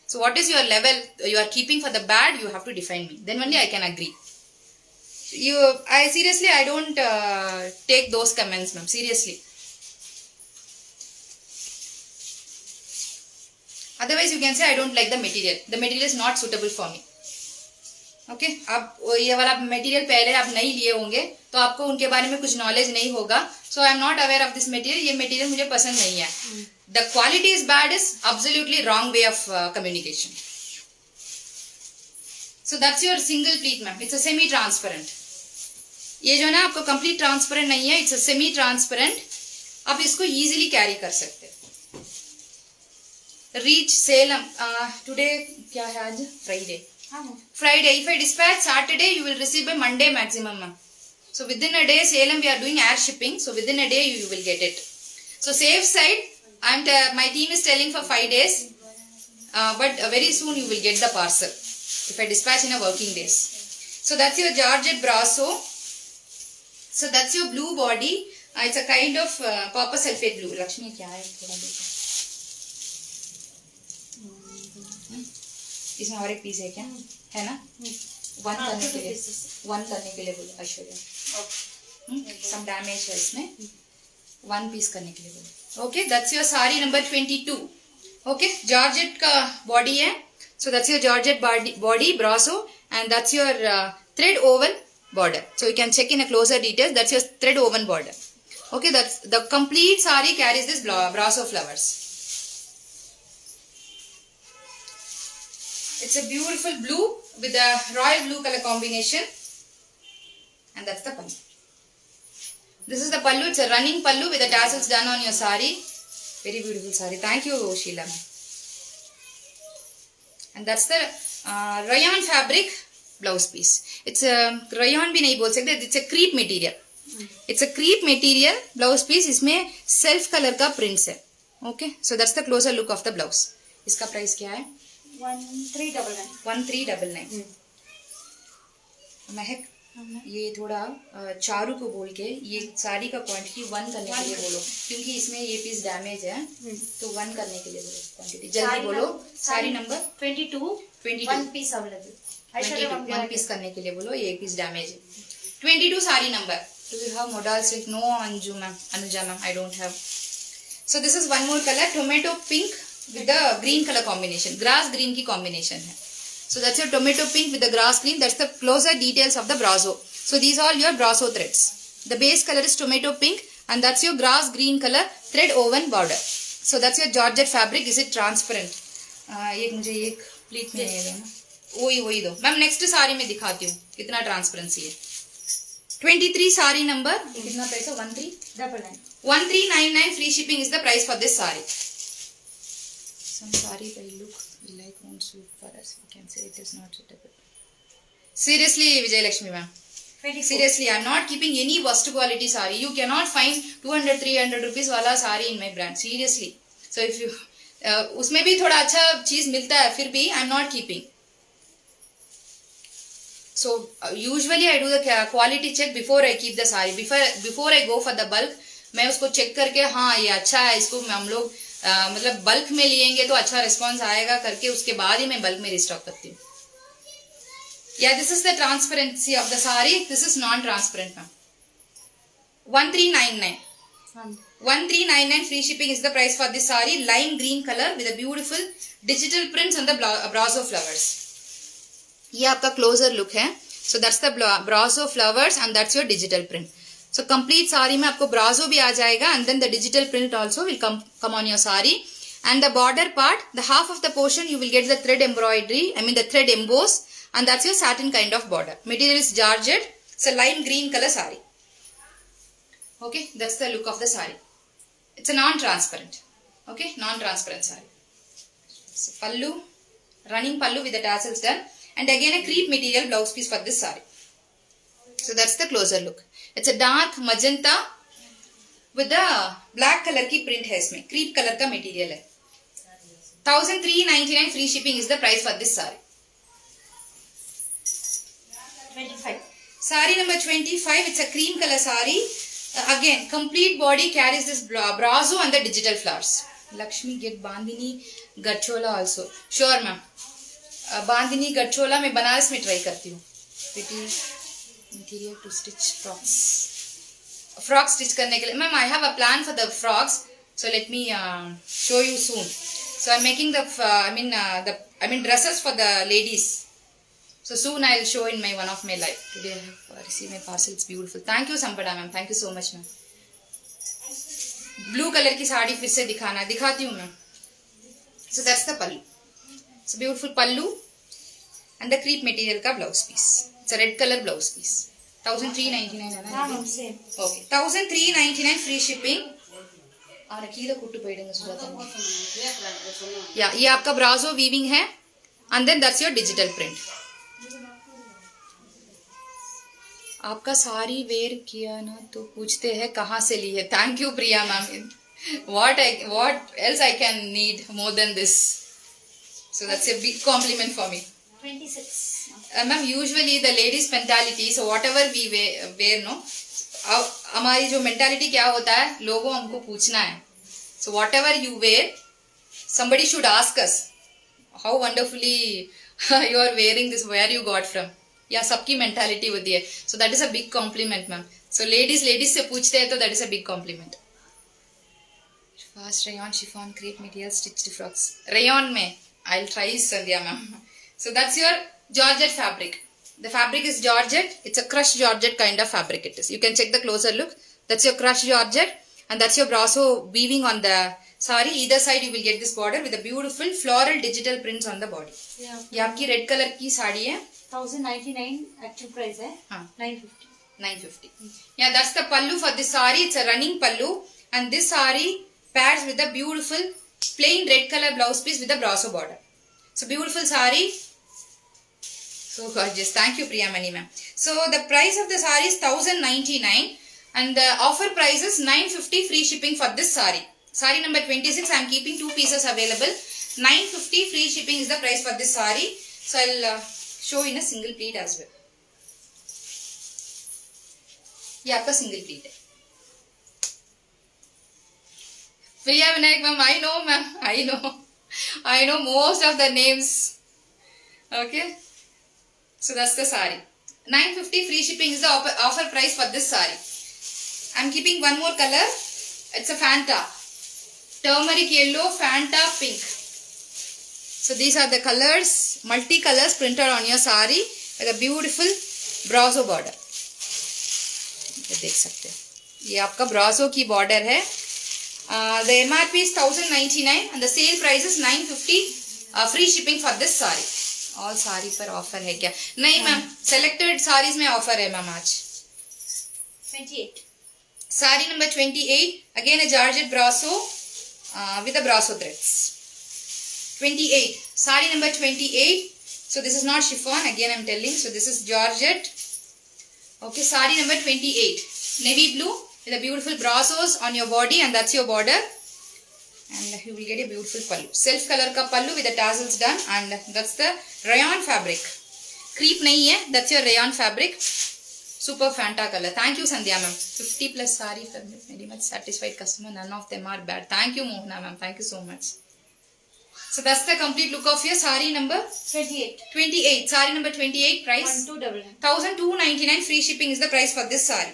So what is your level you are keeping for the bad, you have to define me. Then only I can agree. I don't take those comments, ma'am. Seriously. Otherwise, you can say I don't like the material. The material is not suitable for me. Okay आप ये वाला material पहले आप नहीं लिए होंगे तो आपको उनके बारे में कुछ नॉलेज नहीं होगा. So I am not aware of this material. ये मटेरियल मुझे पसंद नहीं है. The quality is bad is absolutely wrong way of communication. So that's your single pleat ma'am. It's a semi transparent. ये जो ना आपको कंप्लीट ट्रांसपेरेंट नहीं है. It's a semi transparent. आप इसको इजीली कैरी कर सकते हैं. रीच सेलम. टुडे क्या है आज? Friday. Friday. If I dispatch Saturday, you will receive by Monday maximum, ma'am. So within a day, Salem we are doing air shipping. So within a day you will get it. So safe side, my team is telling for 5 days, but very soon you will get the parcel. If I dispatch in a working days. So that's your Georgette Brasso. So that's your blue body. It's a kind of copper sulfate blue. Lakshmi क्या है? थोड़ा देखो. इसमें और एक piece है क्या? है ना? वन करने के लिए बोलो ऐश्वर्या. सम डैमेज है इसमें. वन पीस करने के लिए बोलो. Okay, that's your sari number 22. Okay, georgette का बॉडी है. So that's your georgette body brasso and that's your thread oven border. So you can check in a closer details. That's your thread woven border. Okay, that's the complete sari carries this brasso flowers. It's a beautiful blue with a royal blue color combination, and that's the pallu. This is the pallu. It's a running pallu with the tassels done on your sari. Very beautiful sari. Thank you, Sheila. And that's the rayon fabric blouse piece. It's a rayon भी नहीं बोल सकते. It's a crepe material. It's a crepe material blouse piece. इसमें self color का prints है. Okay, so that's the closer look of the blouse. इसका price क्या है? 1399. 1399. महक ये थोड़ा चारू को बोल के ये साड़ी का क्वांटिटी 1 करने के लिए बोलो, क्योंकि इसमें ये पीस डैमेज है. तो 1 करने के लिए बोलो क्वांटिटी. जल्दी बोलो. Sari number 22. 1 piece available. 1 piece करने के लिए बोलो. ये पीस डैमेज है. 22 sari number. Do you have modal silk? No, Anju ma'am, Anuja ma'am, I don't have. So this is one more color, tomato pink with the green color combination. Grass green की combination है. So that's your tomato pink with the grass green. That's the closer details of the brasso. So these are your brasso threads. The base color is tomato pink and that's your grass green color thread woven border. So that's your Georgette fabric. Is it transparent? एक मुझे एक pleat में देना. वही दो ma'am. Next sari में दिखाती हूँ कितना ट्रांसपेरेंसी है. 23 साड़ी नंबर. कितना प्राइस है? 1399. 1399 free shipping is the price for this saree. Some saree by look we like won't suit for us. We can say it is not suitable. Seriously, Vijay Lakshmi ma'am. Seriously, I am not keeping any worst quality saree. You cannot find 200-300 rupees वाला saree in my brand. Seriously. So if you उसमें भी थोड़ा अच्छा चीज मिलता है फिर भी I am not keeping. So usually I do the quality check before I keep the saree. Before I go for the bulk, मैं उसको चेक करके हाँ ये अच्छा है, इसको हम लोग मतलब बल्क में लिएंगे तो अच्छा रिस्पॉन्स आएगा करके उसके बाद ही मैं बल्क में रिस्टॉक करती हूँ. Yeah, this is the transparency of the saree. This is non-transparent ma'am. 1399. 1399 free shipping is the price for this saree. Lime green color with a beautiful digital prints on the brasso flowers. ये आपका closer look है. So that's the brasso flowers and that's your digital print. So complete saree में आपको brasso भी आ जाएगा and then the digital print also will come on your saree. And the border part, the half of the portion you will get the thread embroidery, the thread emboss, and that's your satin kind of border. Material is Georgette. It's a lime green color saree. Okay, that's the look of the sari. It's a non-transparent. Okay, non-transparent sari. So pallu, running pallu with the tassels done, and again a crepe material blouse piece for this sari. So that's the closer look. It's a dark magenta with the black color की print है इसमें, crepe color का material है. 1399 free shipping is the price for this sari. 25. Sari number 25, it's a cream color sari. Again, complete body carries this brazo and the digital flowers. Lakshmi, get Bandhani Gachola also. Sure, ma'am. Bandhani Gachola मैं बनारस में try करती हूँ. Pretty material to stitch frocks. Frocks stitch करने के लिए. Ma'am, I have a plan for the frocks. So let me show you soon. So I'm making the dresses for the ladies. So soon I'll show in my one of my live. Today I have received my parcel. It's beautiful. Thank you Sampada ma'am. Thank you so much ma'am. Blue color की साड़ी फिर से दिखाती हूँ मैं. So that's the pallu. It's a beautiful pallu and the crepe material का blouse piece. It's a red color blouse piece. 1399 है ना? हाँ ma'am same. Okay. 1399 free shipping. और कीला कुट्टू पड़ेंगे सुजाता. Yeah, ये आपका ब्राजो weaving है. And then that's your digital print. आपका साड़ी वेयर किया ना तो पूछते हैं कहाँ से ली है. Thank you Priya ma'am. what else I can need more than this. So that's a big compliment for me. 26. Ma'am, usually the ladies mentality, so whatever we wear no, हमारी जो mentality क्या होता है, लोगों हमको पूछना है. So whatever you wear, somebody should ask us how wonderfully you are wearing this, where you got from. या सबकी mentality होती है. So that is a big compliment ma'am. So ladies से पूछते हैं तो that is a big compliment. Fast rayon chiffon crepe material stitched frocks. Rayon में I'll try Sandhya ma'am. So that's your Georgette fabric. The fabric is Georgette. It's a crushed Georgette kind of fabric it is. You can check the closer look. That's your crushed Georgette and that's your brasso weaving on the sari. Either side you will get this border with a beautiful floral digital prints on the body. Yeah. ये आपकी red color की साड़ी है. 1099 actual price है. हाँ. 950. 950. Yeah, that's the pallu for this sari. It's a running pallu and this sari pairs with a beautiful plain red color blouse piece with a brasso border. So beautiful sari. So gorgeous. Thank you Priyamani ma'am. So the price of the sari is 1099 and the offer price is 950 free shipping for this sari. Sari number 26. I am keeping 2 pieces available. 950 free shipping is the price for this sari. So I'll show in a single pleat as well. ये आपका single pleat है. Priya Vinayak ma'am, I know most of the names. Okay, so that's the sari. 950 free shipping is the offer price for this sari. I'm keeping one more color. It's a Fanta, turmeric yellow, Fanta pink. So these are the colors, multi colors printed on your sari with a beautiful brasso border. देख सकते हैं ये आपका ब्रासो की border है. The MRP is 1099 and the sale price is 950 free shipping for this saree. All sari पर offer है क्या? नहीं मैम, selected sarees में ऑफर है मैम आज. 28. Sari number 28 again a Georgette brasso with the brasso threads. 28 sari number 28. So this is not chiffon again I'm telling. So this is Georgette. Okay, sari number 28, navy blue with a beautiful brassos on your body and that's your border and you will get a beautiful pallu. Self color ka pallu with the tassels done and that's the rayon fabric. Creep nahi hai, that's your rayon fabric. Super Fanta color. Thank you Sandhya ma'am. 50 plus sari for very much satisfied customer. None of them are bad. Thank you Mohana ma'am. Thank you so much. So that's the complete look of your sari number 28. 28. Sari number 28 price 1299. 1299 free shipping is the price for this sari.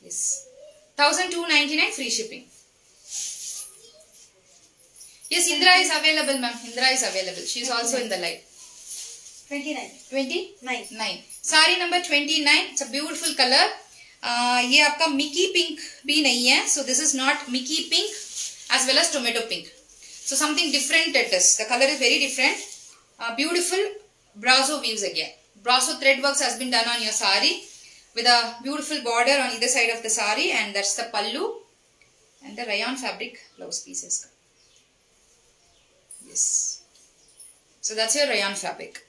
Yes. 1299 free shipping. Yes, Indra is available ma'am. Indra is available. She is also in the live. 29. 29. 9. Sari number 29. It's a beautiful color. ये आपका Mickey pink भी नहीं है. So this is not Mickey pink as well as tomato pink. So something different it is. The color is very different. Beautiful brasso weaves again. Brasso thread works has been done on your sari. with a beautiful border on either side of the sari, and that's the pallu and the rayon fabric blouse pieces. Yes. So that's your rayon fabric.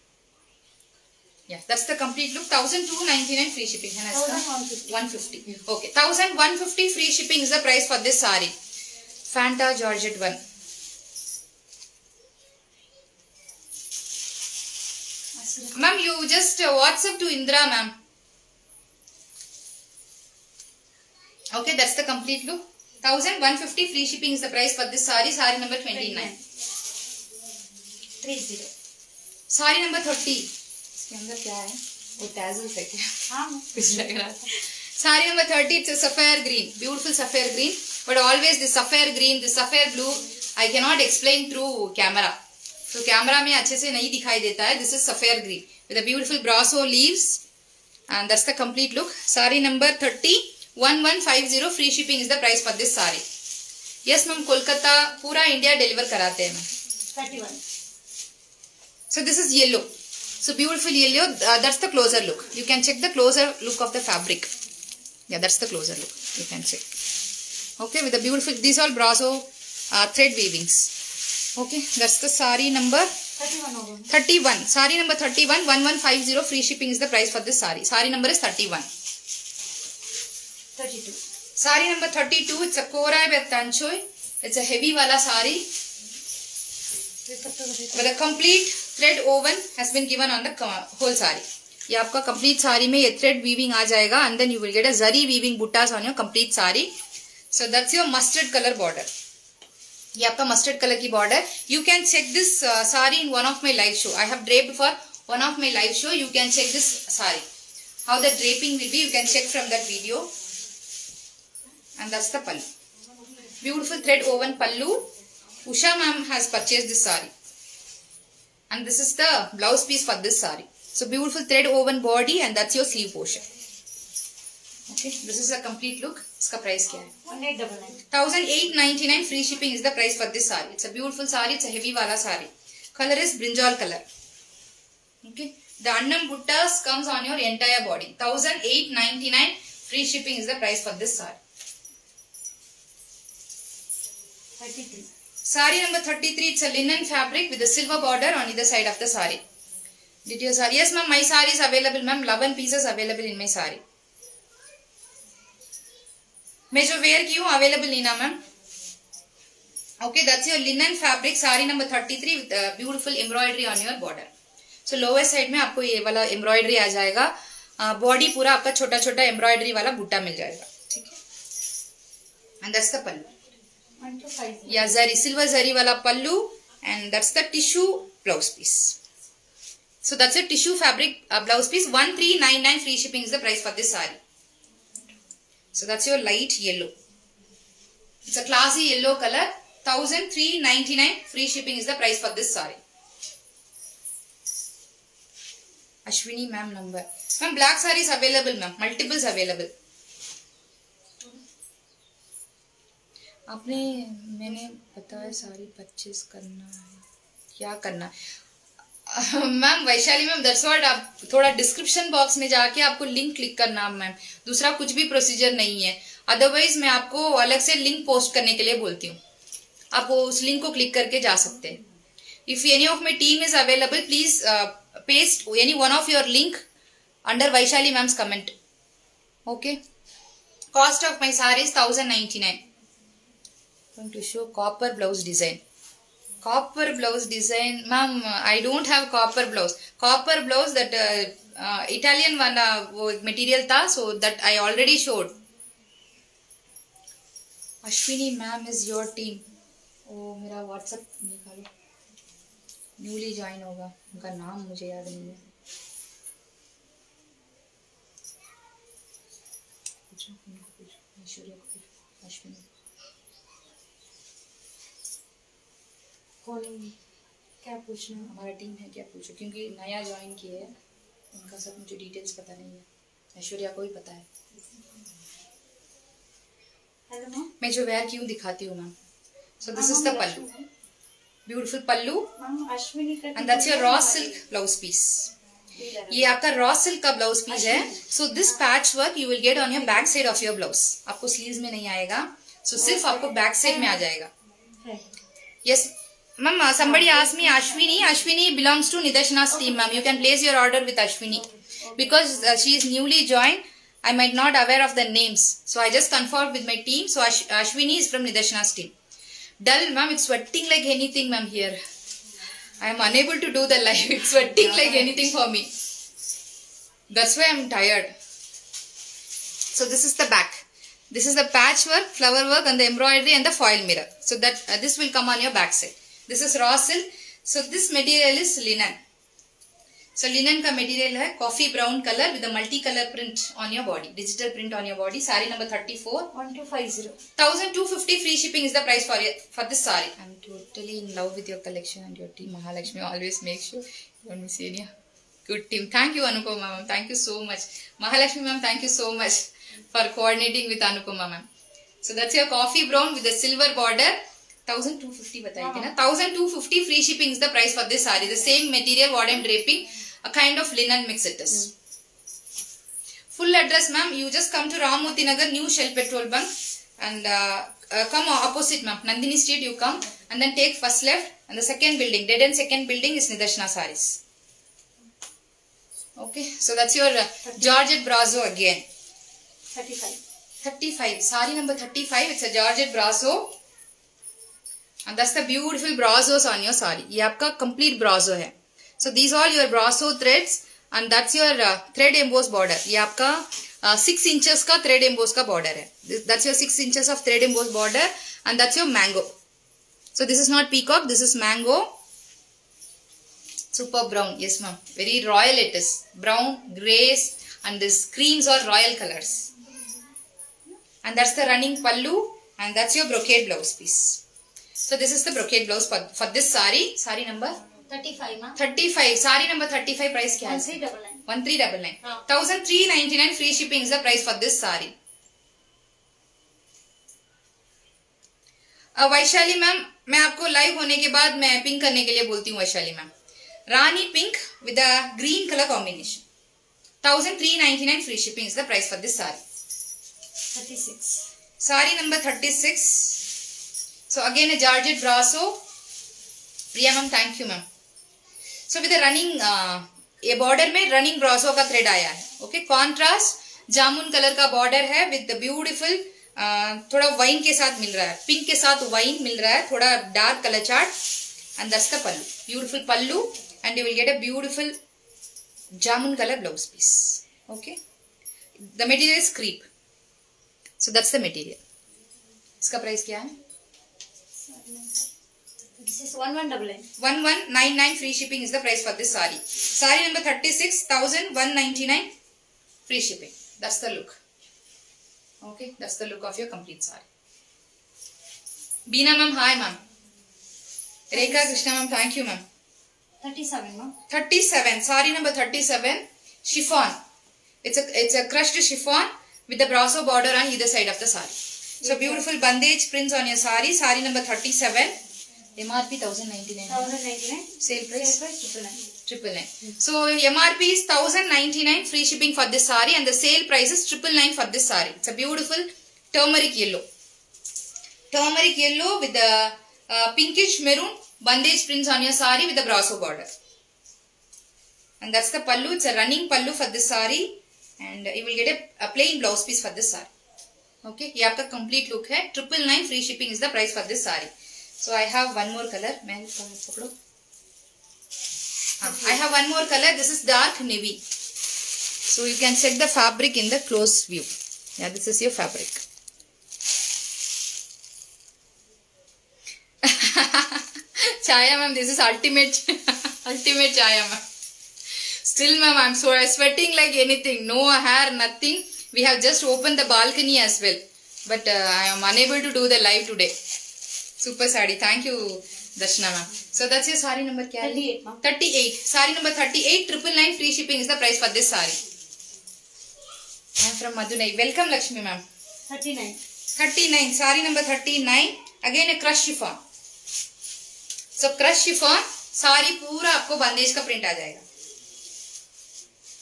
Yeah, that's the complete look. 1,299 free shipping. 1,150. 150. Okay, 1,150 free shipping is the price for this sari. Fanta Georgette one. Ma'am, you just WhatsApp to Indra, ma'am. Okay, that's the complete look. 1,150 free shipping is the price for this sari. Sari number 29. 30. Sari number 30. इसके अंदर क्या है? वो tassels है क्या? हाँ कुछ लग रहा था. Sari number 30, it's a sapphire green, beautiful sapphire green. But always the sapphire green, the sapphire blue, I cannot explain through camera. So camera में अच्छे से नहीं दिखाई देता है. This is sapphire green with a beautiful brasso leaves, and that's the complete look. Saree number 30, 1150 free shipping is the price for this saree. Yes ma'am, Kolkata पूरा India deliver कराते हैं ma'am. 31. So this is yellow. So beautiful yellow. That's the closer look. You can check the closer look of the fabric. Yeah, that's the closer look. You can check. Okay, with the beautiful. These all brasso thread weavings. Okay, that's the sari number 31 होगा. 31. Sari number 31. 1150 free shipping is the price for this sari. Sari number is 31. 32. Sari number 32. It's a korai with tanchoy. It's a heavy wala sari. But the complete thread woven has been given on the whole sari. ये आपका complete sari में ये thread weaving आ जाएगा, and then you will get a zari weaving buttas on your complete sari. So that's your mustard color border. ये आपका mustard color की border. You can check this sari in one of my live show. I have draped for one of my live show. You can check this sari. How the draping will be, you can check from that video. And that's the pallu. Beautiful thread woven pallu. Usha ma'am has purchased this sari, and this is the blouse piece for this sari. So beautiful thread woven body, and that's your sleeve portion. Okay, this is a complete look. इसका price क्या है? 1899. 1,899 free shipping is the price for this sari. It's a beautiful sari. It's a heavy wala sari. Color is brinjal color. Okay, the annam buttas comes on your entire body. 1,899 free shipping is the price for this sari. 33. Sari number 33, it's a linen fabric with a silver border on either side of the sari. Did you sari? Yes ma'am, my sari is available ma'am. 11 pieces available in my sari. मैं जो wear की हूँ available नहीं ना ma'am. Okay, that's your linen fabric sari number 33 with a beautiful embroidery on your border. So lower side में आपको ये वाला embroidery आ जाएगा. Body पूरा आपका छोटा छोटा embroidery वाला बूटा मिल जाएगा. ठीक है? And that's the pallu. 1250. Yeah, zari, silver zari wala pallu, and that's the tissue blouse piece. So that's a tissue fabric blouse piece. 1,399 free shipping is the price for this sari. So that's your light yellow. It's a classy yellow color. 1,399 free shipping is the price for this sari. Ashwini ma'am number. Ma'am, black sari is available ma'am. Multiples available. आपने मैंने बताया सारी purchase करना है, क्या करना है ma'am? Vaishali ma'am, that's what. आप थोड़ा डिस्क्रिप्शन बॉक्स में जाके आपको लिंक क्लिक करना मैम. दूसरा कुछ भी प्रोसीजर नहीं है. अदरवाइज मैं आपको अलग से लिंक पोस्ट करने के लिए बोलती हूँ. आप वो उस लिंक को क्लिक करके जा सकते हैं. If any of my team is available, please paste any one of your link under Vaishali ma'am's comment. Okay, cost of my सारी is 1,099. Going to show copper blouse design. Copper blouse design, ma'am. I don't have copper blouse. Copper blouse, that Italian one वो material था, so that I already showed. Ashwini ma'am is your team. ओ मेरा WhatsApp निकालो. Newly join होगा. उनका नाम मुझे याद नहीं है. पूछो, ऐश्वर्या को पूछो, अश्विनी. कौन क्या पूछना? हमारा टीम है, क्या पूछो, क्योंकि नया ज्वाइन किए हैं. उनका सब मुझे डिटेल्स पता नहीं है. ऐश्वर्या को ही पता है. Hello ma'am. मैं जो वेयर की हूँ दिखाती हूँ मैम. So this is the pallu. Beautiful pallu, ma'am Ashwini का. And that's your raw silk blouse piece. ये आपका रॉ सिल्क का ब्लाउज पीस है. So this patch work you will get on your back side of your blouse. आपको sleeves में नहीं आएगा. सो सिर्फ आपको बैक साइड में आ जाएगा. Yes ma'am, somebody asked me Ashwini belongs to Nidarshana's team, ma'am. You can place your order with Ashwini because she is newly joined. I might not aware of the names, so I just confirmed with my team. So Ashwini is from Nidarshana's team. Dull, ma'am. It's sweating like anything, ma'am. Here I am unable to do the live. It's sweating like anything for me. That's why I'm tired. So this is the back. This is the patchwork, flower work, and the embroidery and the foil mirror. So that this will come on your back side. This is raw silk. So this material is linen. So linen का material है coffee brown color with a multi-color print on your body, digital print on your body. Saree number 34. 1250. 1250 free shipping is the price for this saree. I'm totally in love with your collection and your team. Mahalakshmi always make sure you don't miss any. Good team. Thank you Anupama ma'am. Thank you so much. Mahalakshmi ma'am, thank you so much for coordinating with Anupama ma'am. So that's your coffee brown with the silver border. 1250 बताई थी ना. 1250 free shipping is the price for this saree. The same material what I'm draping, a kind of linen mix it is. Full address ma'am, you just come to Ramurthy Nagar, new Shell petrol bunk, and come opposite ma'am, Nandini Street you come, and then take first left, and the second building, dead end second building is Nidarshana sarees. Okay, so that's your Georgette Brasso again. 35. 35, saree number 35, it's a Georgette Brasso. And that's the beautiful brassos on your saree. ये आपका complete brasso है. So these all your brasso threads and that's your thread embossed border. ये आपका 6 inches का thread embossed का border है. That's your 6 inches of thread embossed border and that's your mango. So this is not peacock, this is mango. Super brown, yes ma'am. Very royal it is. Brown, grays and these creams are royal colors. And that's the running pallu and that's your brocade blouse piece. So this is the brocade blouse for this saree. Saree number 35 ma'am. 35. Saree number 35 price क्या है? 1399. 1399. हाँ. 1399 free shipping is the price for this saree. Vaishali ma'am, मैं आपको live होने के बाद मैं pink करने के लिए बोलती हूँ Vaishali ma'am. Rani pink with a green color combination. 1399 free shipping is the price for this saree. 36. Saree number 36. So again a Georgette Brasso. Priya ma'am, thank you ma'am. So with the running ये border में running Brasso का thread आया है. Okay, contrast जामुन colour का border है with the beautiful थोड़ा wine के साथ मिल रहा है, pink के साथ wine मिल रहा है, थोड़ा dark color chart and that's the pallu. Beautiful pallu and you will get a beautiful jamun color blouse piece. Okay, the material is crepe. So that's the material. इसका प्राइस क्या है? This is 1199. 1199 free shipping is the price for this saree. Saree number 36, 1199 free shipping. That's the look. Okay, that's the look of your complete saree. Beena ma'am, hi ma'am. Rekha Krishna ma'am, thank you ma'am. 37 ma'am. 37, saree number 37, chiffon. It's a crushed chiffon with the Brasso border on either side of the saree. So beautiful bandage prints on your saree. Saree number 37. MRP 1099. 1099. Sale price? Sale price 999. So MRP is 1099 free shipping for this saree and the sale price is 999 for this saree. It's a beautiful turmeric yellow. Turmeric yellow with the pinkish maroon bandage prints on your saree with the Brasso border. And that's the pallu. It's a running pallu for this saree and you will get a plain blouse piece for this saree. Okay, ये आपका complete look है. 999 free shipping is the price for this saree. So I have one more color. मैं पकड़ो. I have one more color. This is dark navy. So you can check the fabric in the close view. Yeah, this is your fabric. Chaya ma'am, this is ultimate, ultimate Chaya ma'am. Still ma'am, I'm so sweating like anything. No hair, nothing. We have just opened the balcony as well. But I am unable to do the live today. Super sari. Thank you, Darshana ma'am. So that's your sari number क्या है? 38 ma'am. 38. Sari number 38. 999 free shipping is the price for this sari. I am from Madunai. Welcome Lakshmi ma'am. 39. 39. Sari number 39. Again a crush chiffon. So crush chiffon. सारी पूरा आपको बंदेज का print आ जाएगा.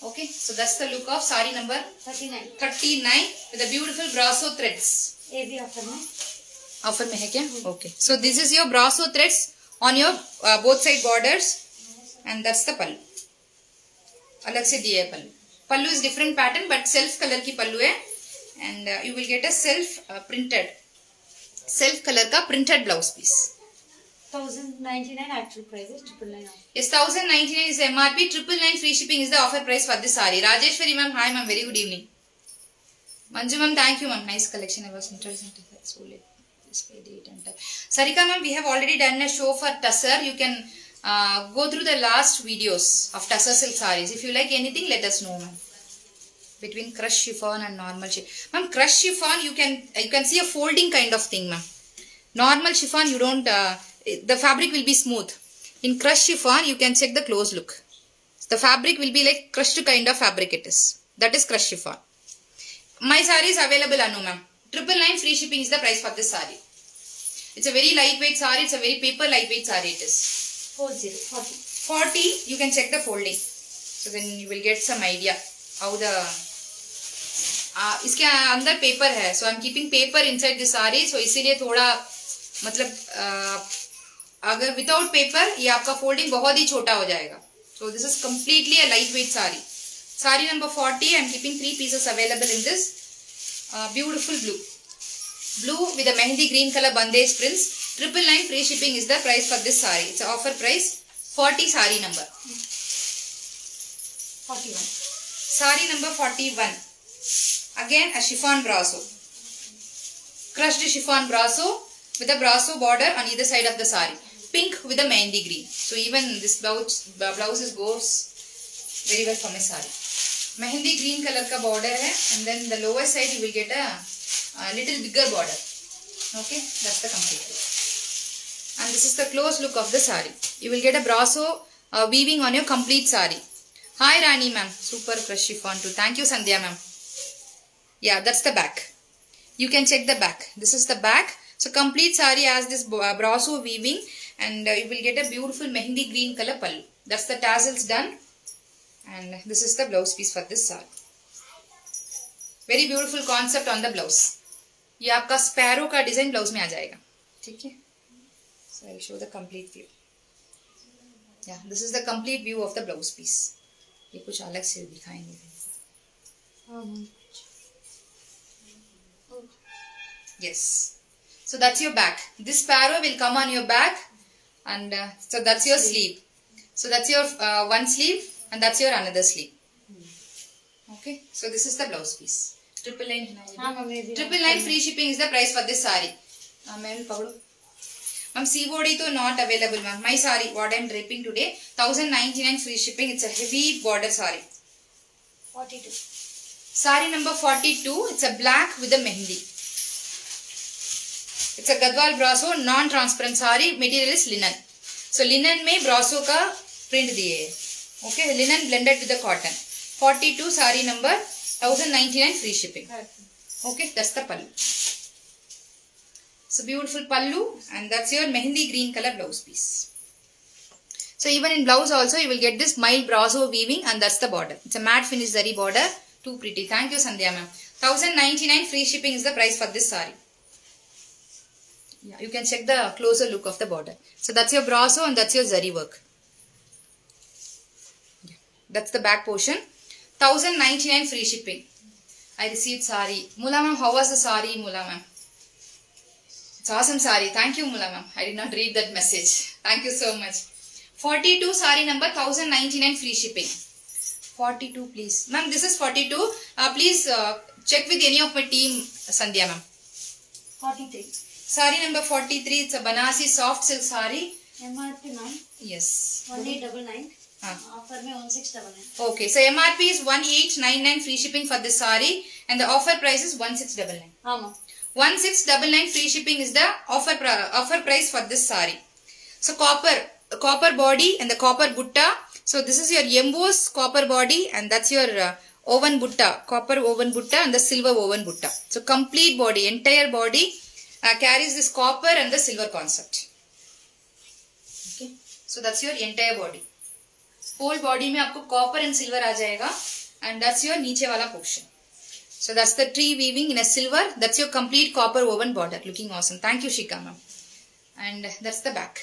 Okay, so that's the look of sari number 39 39 with the beautiful brasso threads. ये भी offer में Offer में है क्या? Okay, so this is your brasso threads on your both side borders, and that's the pallu. अलग से दिया है पल्लू. पल्लू is different pattern but self color की पल्लू है, and you will get a self color का printed blouse piece. 1099 actual price is 999 off. Yes, 1099 is MRP, 999 free shipping is the offer price for this saree. Rajeshwari ma'am, hi ma'am, very good evening. Manju ma'am, thank you ma'am, nice collection. I was interested in that. So let display date and time. Sarika ma'am, we have already done a show for Tussar. You can go through the last videos of Tussar silk sarees. If you like anything, let us know ma'am. Between crush chiffon and normal chiffon. Ma'am, crush chiffon, you can see a folding kind of thing ma'am. Normal chiffon, you don't, the fabric will be smooth. In crush chiffon, you can check the close look. The fabric will be like crushed kind of fabric it is. That is crush chiffon. My saree is available, Anu ma'am. 999 free shipping is the price for this saree. It's a very lightweight saree. It's a very paper lightweight saree it is. 40. You can check the folding. So then you will get some idea how the... इसके अंदर paper है. So I'm keeping paper inside the saree. So इसीलिए थोड़ा मतलब अगर without paper ये आपका folding बहुत ही छोटा हो जाएगा. So this is completely a lightweight saree. Saree number 40. I'm keeping 3 pieces available in this beautiful blue with a mehendi green color bandage prints. 999 free shipping is the price for this saree. It's an offer price. 40 saree number. 41. Saree number 41. Again a chiffon brasso. Crushed chiffon brasso with a brasso border on either side of the saree. Pink with a mehendi green. So even this blouse goes very well for my saree. Mehendi green color ka border hai, and then the lower side you will get a little bigger border. Okay, that's the complete look. And this is the close look of the saree. You will get a brasso weaving on your complete saree. Hi Rani ma'am, super crush chiffon too. Thank you Sandhya ma'am. Yeah, that's the back. You can check the back. This is the back. So complete saree has this brasso weaving, and you will get a beautiful mehendi green color pallu. That's the tassels done, and this is the blouse piece for this saree. Very beautiful concept on the blouse. ये आपका sparrow का design blouse में आ जाएगा. ठीक है? So I'll show the complete view. Yeah, this is the complete view of the blouse piece. ये कुछ अलग से दिखाएंगे. Yes. So that's your back. This sparrow will come on your back, and so that's your sleeve. So that's your one sleeve, and that's your another sleeve. Okay. So this is the blouse piece. 999 free shipping is the price for this saree. Ma'am, COD to not available ma'am. My saree, what I am draping today, 1099 free shipping. It's a heavy border saree. 42. Saree number 42. It's a black with a mehendi. It's a Gadwal brasso non-transparent saree. Material is linen. So linen में brasso का print दिए हैं. Okay, linen blended with the cotton. 42 saree number 1099 free shipping. Okay, that's the pallu. So beautiful pallu, and that's your mehendi green color blouse piece. So even in blouse also you will get this mild brasso weaving, and that's the border. It's a matte finish zari border. Too pretty. Thank you Sandhya ma'am. 1099 free shipping is the price for this saree. Yeah, you can check the closer look of the border. So that's your brasso, and that's your zari work. Yeah, that's the back portion. 1099 free shipping. I received saree. Mula ma'am, how was the saree, Mula ma'am? It's awesome saree. Thank you, Mula ma'am. I did not read that message. Thank you so much. 42 saree number 1099 free shipping. 42 please. Ma'am, this is 42. Please check with any of my team, Sandhya ma'am. 43. Saree number 43. It's a Banasi soft silk saree. MRP ma'am. Yes. 1899. Offer में 1699. Okay, so MRP is 1899 free shipping for this saree, and the offer price is 1699. हाँ ma'am. 1699 free shipping is the offer price for this saree. So copper body and the copper butta. So this is your embossed copper body, and that's your woven butta, copper woven butta, and the silver woven butta. So complete body, entire body carries this copper and the silver concept. Okay, so that's your entire body. Whole body में आपको copper and silver आ जाएगा and that's your नीचे वाला portion. So that's the tree weaving in a silver. That's your complete copper woven border. Looking awesome. Thank you, Shika ma'am. And that's the back.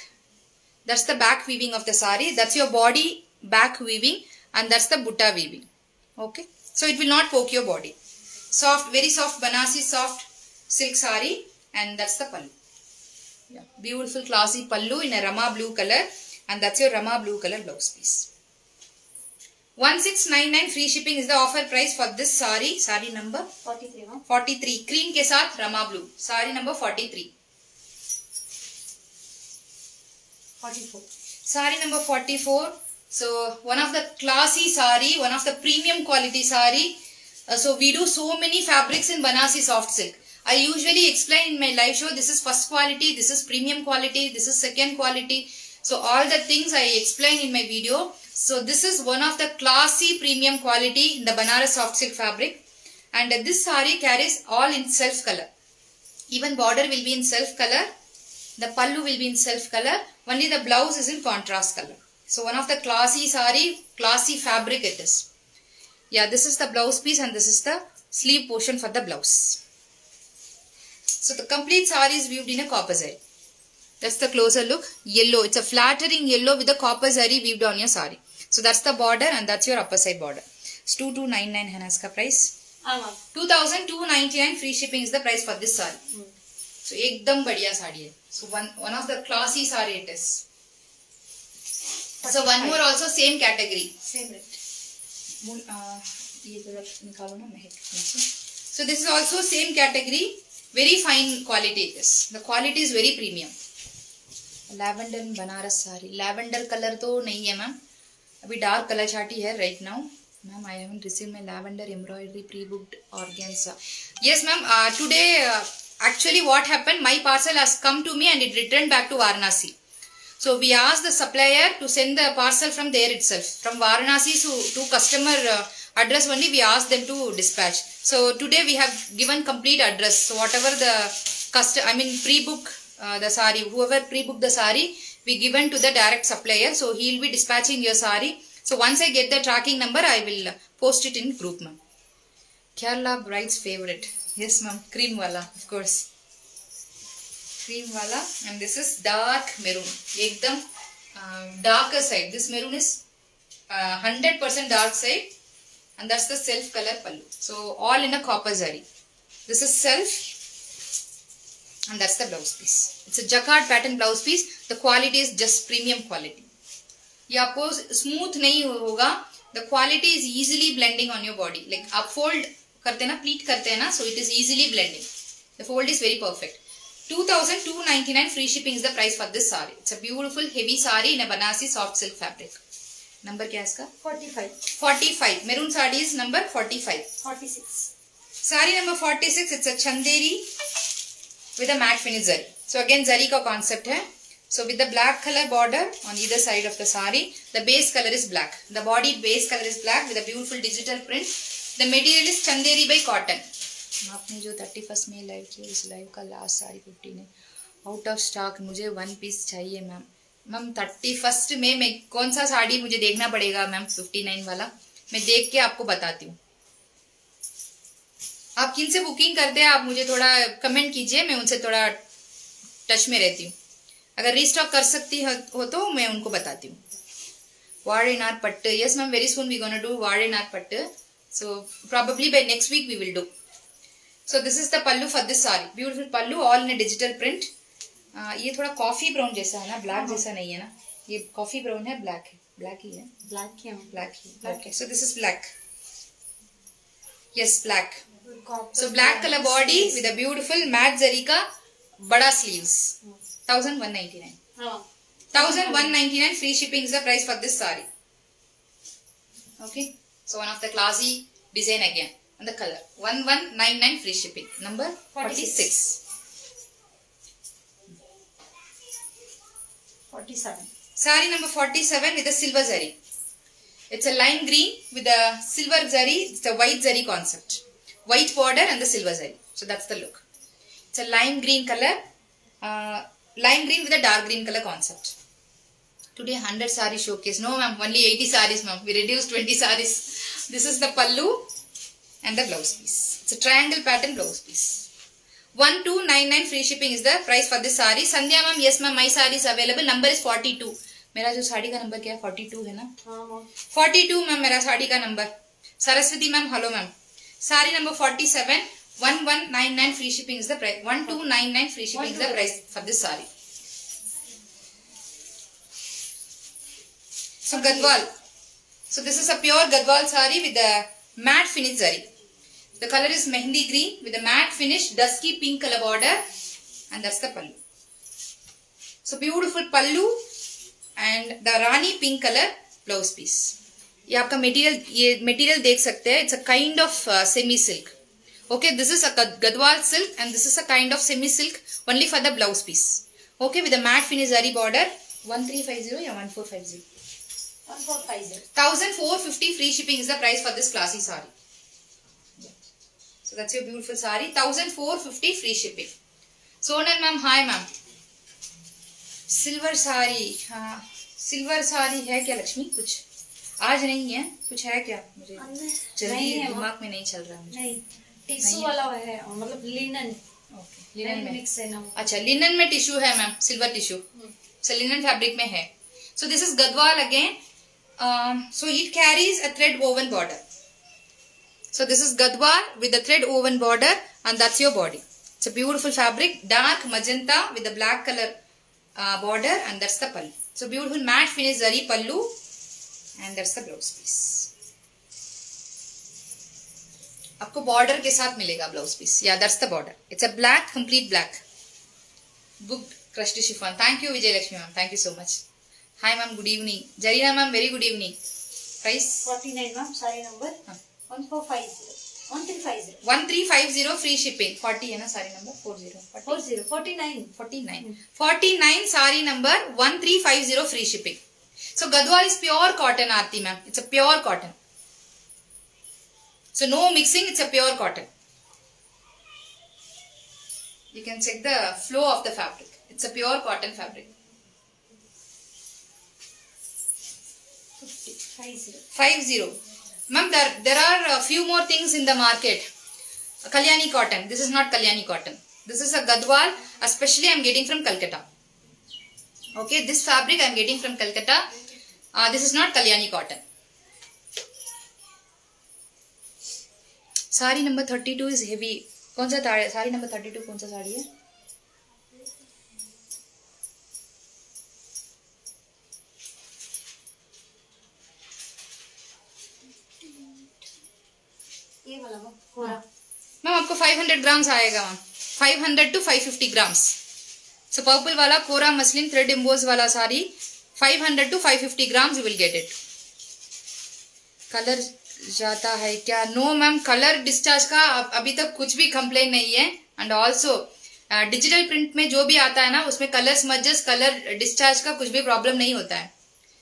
That's the back weaving of the sari. That's your body back weaving and that's the butta weaving. Okay. So it will not poke your body. Soft, very soft Banasi soft silk sari and that's the pallu. Yeah. Beautiful classy pallu in a Rama blue color and that's your Rama blue color blouse piece. 1699 free shipping is the offer price for this sari. Sari number 43 ma'am. 43 cream के साथ Rama blue. Sari number 43. 44. Sari number 44. So one of the classy sari, one of the premium quality sari. So we do so many fabrics in Banasi soft silk. I usually explain in my live show, this is first quality, this is premium quality, this is second quality. So all the things I explain in my video. So this is one of the classy premium quality in the Banaras soft silk fabric. And this sari carries all in self color. Even border will be in self color. The pallu will be in self color. Only the blouse is in contrast color. So one of the classy sari, classy fabric it is. Yeah, this is the blouse piece and this is the sleeve portion for the blouse. So the complete sari is weaved in a copper zari. That's the closer look. Yellow. It's a flattering yellow with the copper zari weaved on your sari. So that's the border and that's your upper side border. It's 2299 है ना इसका price. ma'am. 2299 free shipping is the price for this sari. So एकदम बढ़िया साड़ी है. So one of the classy sari it is. So one more also same category. Same rate. ये जरा निकालो ना महक. So this is also same category. Very fine quality it is. The quality is very premium. Lavender Banaras sari. Lavender color तो नहीं है ma'am. अभी dark colour चार्टी है right now. Ma'am, I haven't received my lavender embroidery pre-booked organza. Yes, ma'am. Today, actually, what happened? My parcel has come to me and it returned back to Varanasi. So we asked the supplier to send the parcel from there itself, from Varanasi to customer address only. We asked them to dispatch. So today we have given complete address. So whatever the pre-book the sari, whoever pre-booked the sari, we given to the direct supplier. So he will be dispatching your sari. So once I get the tracking number, I will post it in group, ma'am. Kerala bride's favorite. Yes, ma'am. Cream wala, of course. Cream wala. And this is dark maroon. Ekdam darker side. This maroon is 100% dark side. And that's the self color pallu. So all in a copper zari. This is self. And that's the blouse piece. It's a jacquard pattern blouse piece. The quality is just premium quality. ये आपको smooth नहीं होगा. The quality is easily blending on your body. Like आप fold करते हैं ना, pleat करते हैं ना, so it is easily blending. The fold is very perfect. 2299 free shipping is the price for this sari. It's a beautiful heavy sari in a Banasi soft silk fabric. Number क्या है इसका? 45. 45. Maroon sari is number 45. 46. Sari number 46. It's a chanderi with a matte finish zari. So again zari का concept है. So with the black color border on either side of the sari, the base color is black. The body base color is black with a beautiful digital print. The material is Chanderi by cotton. आपने जो 31st में live किया, इस live का last sari 15 है. Out of stock. मुझे one piece चाहिए ma'am. Ma'am 31st में मैं कौन सा साड़ी मुझे देखना पड़ेगा मैम? 59 वाला मैं देख के आपको बताती हूँ. आप किन से बुकिंग करते हैं आप मुझे थोड़ा कमेंट कीजिए. मैं उनसे थोड़ा टच में रहती हूँ. अगर रीस्टॉक कर सकती हो तो मैं उनको बताती हूँ. वारेनार पट्ट. Yes ma'am, very soon we gonna do वारेनार पट्ट. So probably by next week we will do. So this is the pallu for this sari. Beautiful pallu all in a digital print. ये थोड़ा कॉफी ब्राउन जैसा है ना, ब्लैक जैसा नहीं है ना. ये कॉफी ब्राउन है, ब्लैक है. ब्लैक ही है. Black है. Black he. Okay, so this is black. Yes, black. Copper. So black color body with a beautiful matte zari ka bada sleeves. 1199. 1199 free shipping is the price for this sari. Okay. So one of the classy design again. And the color. 1199 free shipping. Number 46. 47. Sari number 47 with a silver zari. It's a lime green with a silver zari. It's a white zari concept. White border and the silver zari. So that's the look. It's a lime green color. Lime green with a dark green color concept. Today 100 saree showcase. No ma'am, only 80 sarees ma'am. We reduced 20 sarees. This is the pallu and the blouse piece. It's a triangle pattern blouse piece. 1299 free shipping is the price for this saree. Sandhya ma'am, yes ma'am, my saree is available. Number is 42. मेरा जो साड़ी का number क्या है 42 है ना? हाँ ma'am 42 ma'am मेरा साड़ी का number. Saraswati ma'am hello ma'am. Sari number 47 1199 free shipping is the price. 1299 free shipping is the price for this saree. So Gadwal. So this is a pure Gadwal saree with the matte finish zari. The color is mehendi green with a matte finish dusky pink color border, and that's the pallu. So beautiful pallu and the rani pink color blouse piece. ये आपका material देख सकते हैं. It's a kind of semi silk. Okay, this is a Gadwal silk and this is a kind of semi silk only for the blouse piece. Okay, with a matte finish zari border. 1350 या 1450. 1450. 1450 free shipping is the price for this classy saree. So that's your beautiful saree. 1450 free shipping. Sonal ma'am, hi ma'am. Silver saree. हाँ silver sari है क्या लक्ष्मी? कुछ आज नहीं है, कुछ है क्या? मुझे जल्दी दिमाग में नहीं चल रहा मुझे. नहीं टिश्यू वाला है मतलब लिनन. ओके लिनन में मिक्स है ना. अच्छा लिनन में टिश्यू है मैम, सिल्वर टिश्यू. सो लिनन फैब्रिक में है. So this is Gadwal again. So it carries a thread woven border. So this is Gadwal with the thread woven border and that's your body. It's a beautiful fabric, dark magenta with the black color border and that's the pallu. So beautiful matte finish zari pallu and that's the blouse piece. आपको border के साथ मिलेगा blouse piece. Yeah, that's the border. It's a black, complete black. Booked crushed chiffon. Thank you Vijay Lakshmi ma'am. Thank you so much. Hi ma'am, good evening. Jarina ma'am, very good evening. Price? 49 ma'am, saree number 1450. 1350. 1350 free shipping. 40 है ना सारी number 40 49 सारी number 1350 free shipping. So Gadwal is pure cotton Aarti ma'am. It's a pure cotton. So no mixing, it's a pure cotton. You can check the flow of the fabric. It's a pure cotton fabric. 50. Ma'am, there are a few more things in the market. Kalyani cotton. This is not Kalyani cotton. This is a Gadwal. Especially I am getting from Calcutta. Okay, this fabric I am getting from Calcutta. This is not Kalyani cotton. Sari number 32 is heavy. कौन सा sari number 32 कौन सा साड़ी है? ये वाला पूरा ma'am आपको 500 grams आएगा ma'am. 500 to 550 grams. So purple वाला कोरा मसलिन थ्रेड एम्बोज वाला sari 500 to 550 grams you will get it. Colour जाता है क्या? नो मैम, कलर डिस्चार्ज का अभी तक कुछ भी कंप्लेन नहीं है. एंड ऑल्सो डिजिटल प्रिंट में जो भी आता है ना उसमें कलर स्मजेस, कलर डिस्चार्ज का कुछ भी प्रॉब्लम नहीं होता है.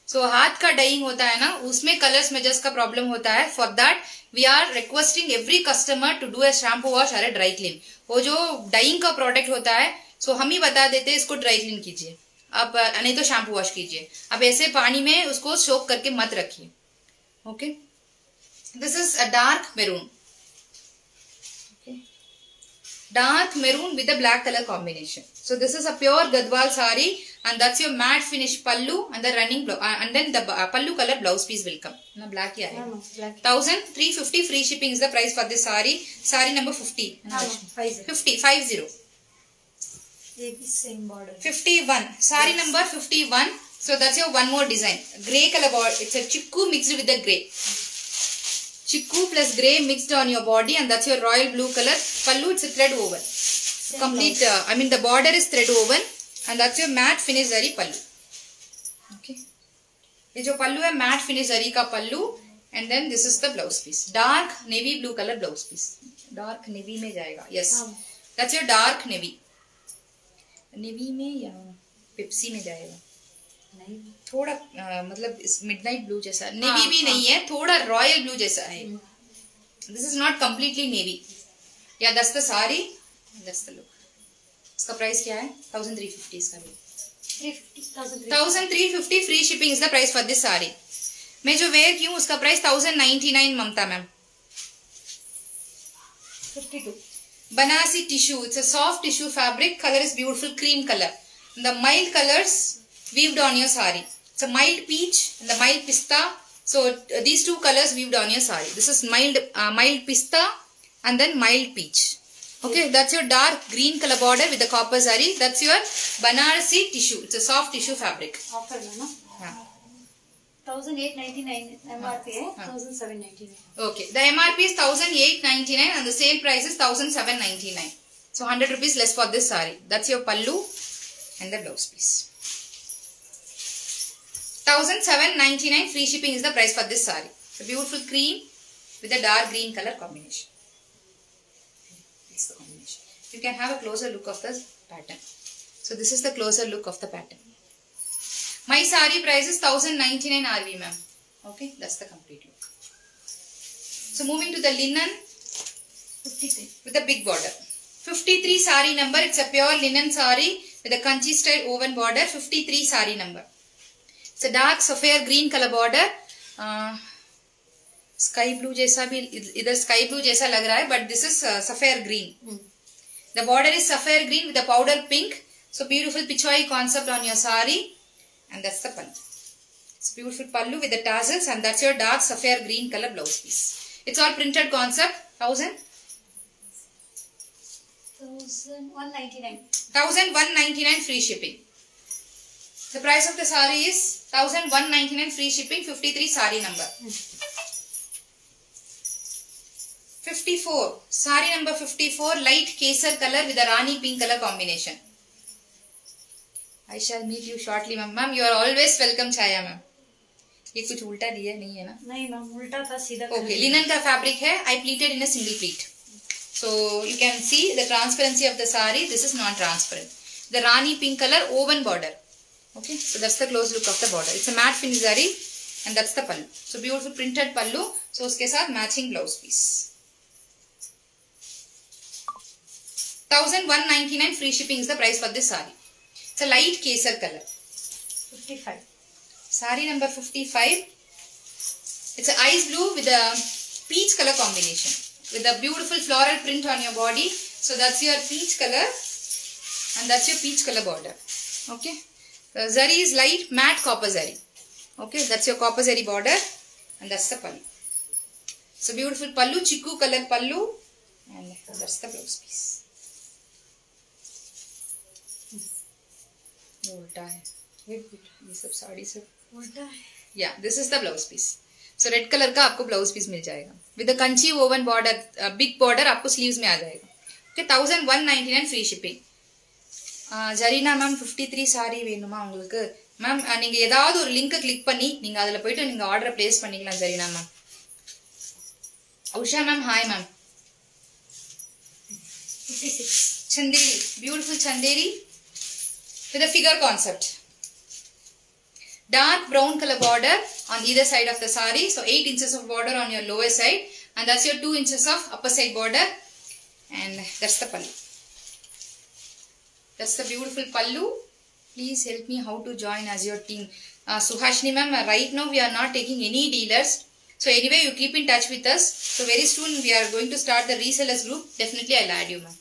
सो हाथ का डाइंग होता है ना उसमें कलर स्मजेस का प्रॉब्लम होता है. For that we are requesting every customer to do a shampoo wash और ए ड्राई क्लीन. वो जो डाइंग का प्रोडक्ट होता है सो हम ही बता देते हैं इसको ड्राई क्लीन कीजिए, आप नहीं तो शैम्पू वॉश कीजिए. अब ऐसे पानी में उसको सोक करके मत रखिए. Okay, this is a dark maroon. Dark maroon with a black color combination. So this is a pure Gadwal saree and that's your matte finish pallu and the running and then the pallu color blouse piece will come. Na black ही आएगा. 1350 free shipping is the price for this saree. Saree number 50. 50. ये भी same border. 51. Saree number 51. So that's your one more design. Grey color border. It's a chikku mixed with the grey. Chikku plus grey mixed on your body and that's your royal blue color. Pallu, it's a thread woven. Complete, the border is thread woven and that's your matte finish zari pallu. Okay. ये जो pallu है matte finish zari का pallu and then this is the blouse piece. Dark navy blue color blouse piece. Dark navy में जाएगा. Yes. That's your dark navy. Navy में या Pepsi में जाएगा. नहीं, थोड़ा मतलब मिडनाइट ब्लू जैसा. नेवी भी नहीं है, थोड़ा रॉयल ब्लू जैसा है. This is not completely navy. Yeah that's the sari, that's the look. इसका प्राइस क्या है? 1350 इसका भी. 350, 1350 free shipping is the price for this sari. मैं जो वेयर की हूँ उसका price 1099 Mamta ma'am. 52. Banasi tissue, it's a soft tissue fabric, color is beautiful cream color. The mild colors weaved on your sari. It's a mild peach and the mild pista. So these two colors weaved on your sari. This is mild pista and then mild peach. Okay, that's your dark green color border with the copper zari. That's your Banarasi tissue. It's a soft tissue fabric. Offer ना Yeah. 1899 MRP है 1799. Okay, the MRP is 1899 and the sale price is 1799. So 100 rupees less for this sari. That's your pallu and the blouse piece. 1799 free shipping is the price for this sari. It's a beautiful cream with a dark green color combination. It's the combination. You can have a closer look of the pattern. So this is the closer look of the pattern. My sari price is 1099 RV ma'am. Okay, that's the complete look. So moving to the linen 53. with a big border. 53 sari number. It's a pure linen sari with a kanchi style woven border. 53 sari number. It's a dark sapphire green color border. Sky blue जैसा भी इधर sky blue जैसा लग रहा है, but this is sapphire green. The border is sapphire green with a powder pink. So beautiful pichoi concept on your sari, and that's the pallu. It's beautiful pallu with the tassels, and that's your dark sapphire green color blouse piece. It's all printed concept. 1199. 1199 free shipping. The price of the sari is 1199 free shipping. 53 sari number. 54 sari number 54 light kesar color with a rani pink color combination. I shall meet you shortly ma'am. Ma'am, you are always welcome Chaya ma'am. ये कुछ उल्टा दिया नहीं है ना? नहीं ma'am उल्टा था सीधा. Okay, linen का fabric है. I pleated in a single pleat. So you can see the transparency of the sari. This is non-transparent. The rani pink color woven border. Okay, so that's the close look of the border. It's a matte finish zari, and that's the pallu. So beautiful printed pallu. So उसके साथ matching blouse piece. 1199 free shipping is the price for this sari. It's a light kesar color. 55. Sari number 55. It's a ice blue with a peach color combination with a beautiful floral print on your body. So that's your peach color and that's your peach color border. Okay. The zari is light matte copper zari. Okay. That's your copper zari border and that's the pallu. So beautiful pallu, chiku color pallu, and that's the blouse piece. ये उल्टा है. ये सब साड़ी से उल्टा है. या this is the blouse piece. So red colour का आपको ब्लाउज पीस मिल जाएगा with the Kanchi woven border. Big border आपको स्लीव्स में आ जाएगा. Okay 1199 free shipping. Zarina ma'am 53 sari வேணுமா உங்களுக்கு மேம்? நீங்க ஏதாவது ஒரு லிங்கை கிளிக் பண்ணி நீங்க அதுல போயிட்டு நீங்க ஆர்டரை பிளேஸ் பண்ணிக்கலாம் Zarina ma'am. Usha ma'am hi ma'am. 56. Chanderi beautiful Chanderi with a figure concept. Dark brown color border on either side of the sari. So 8 inches of border on your lower side, and that's your 2 inches of upper side border, and that's the pallu. That's the beautiful pallu. Please help me how to join as your team. Suhashni ma'am, right now we are not taking any dealers. So anyway, you keep in touch with us. So very soon we are going to start the resellers group. Definitely I'll add you ma'am.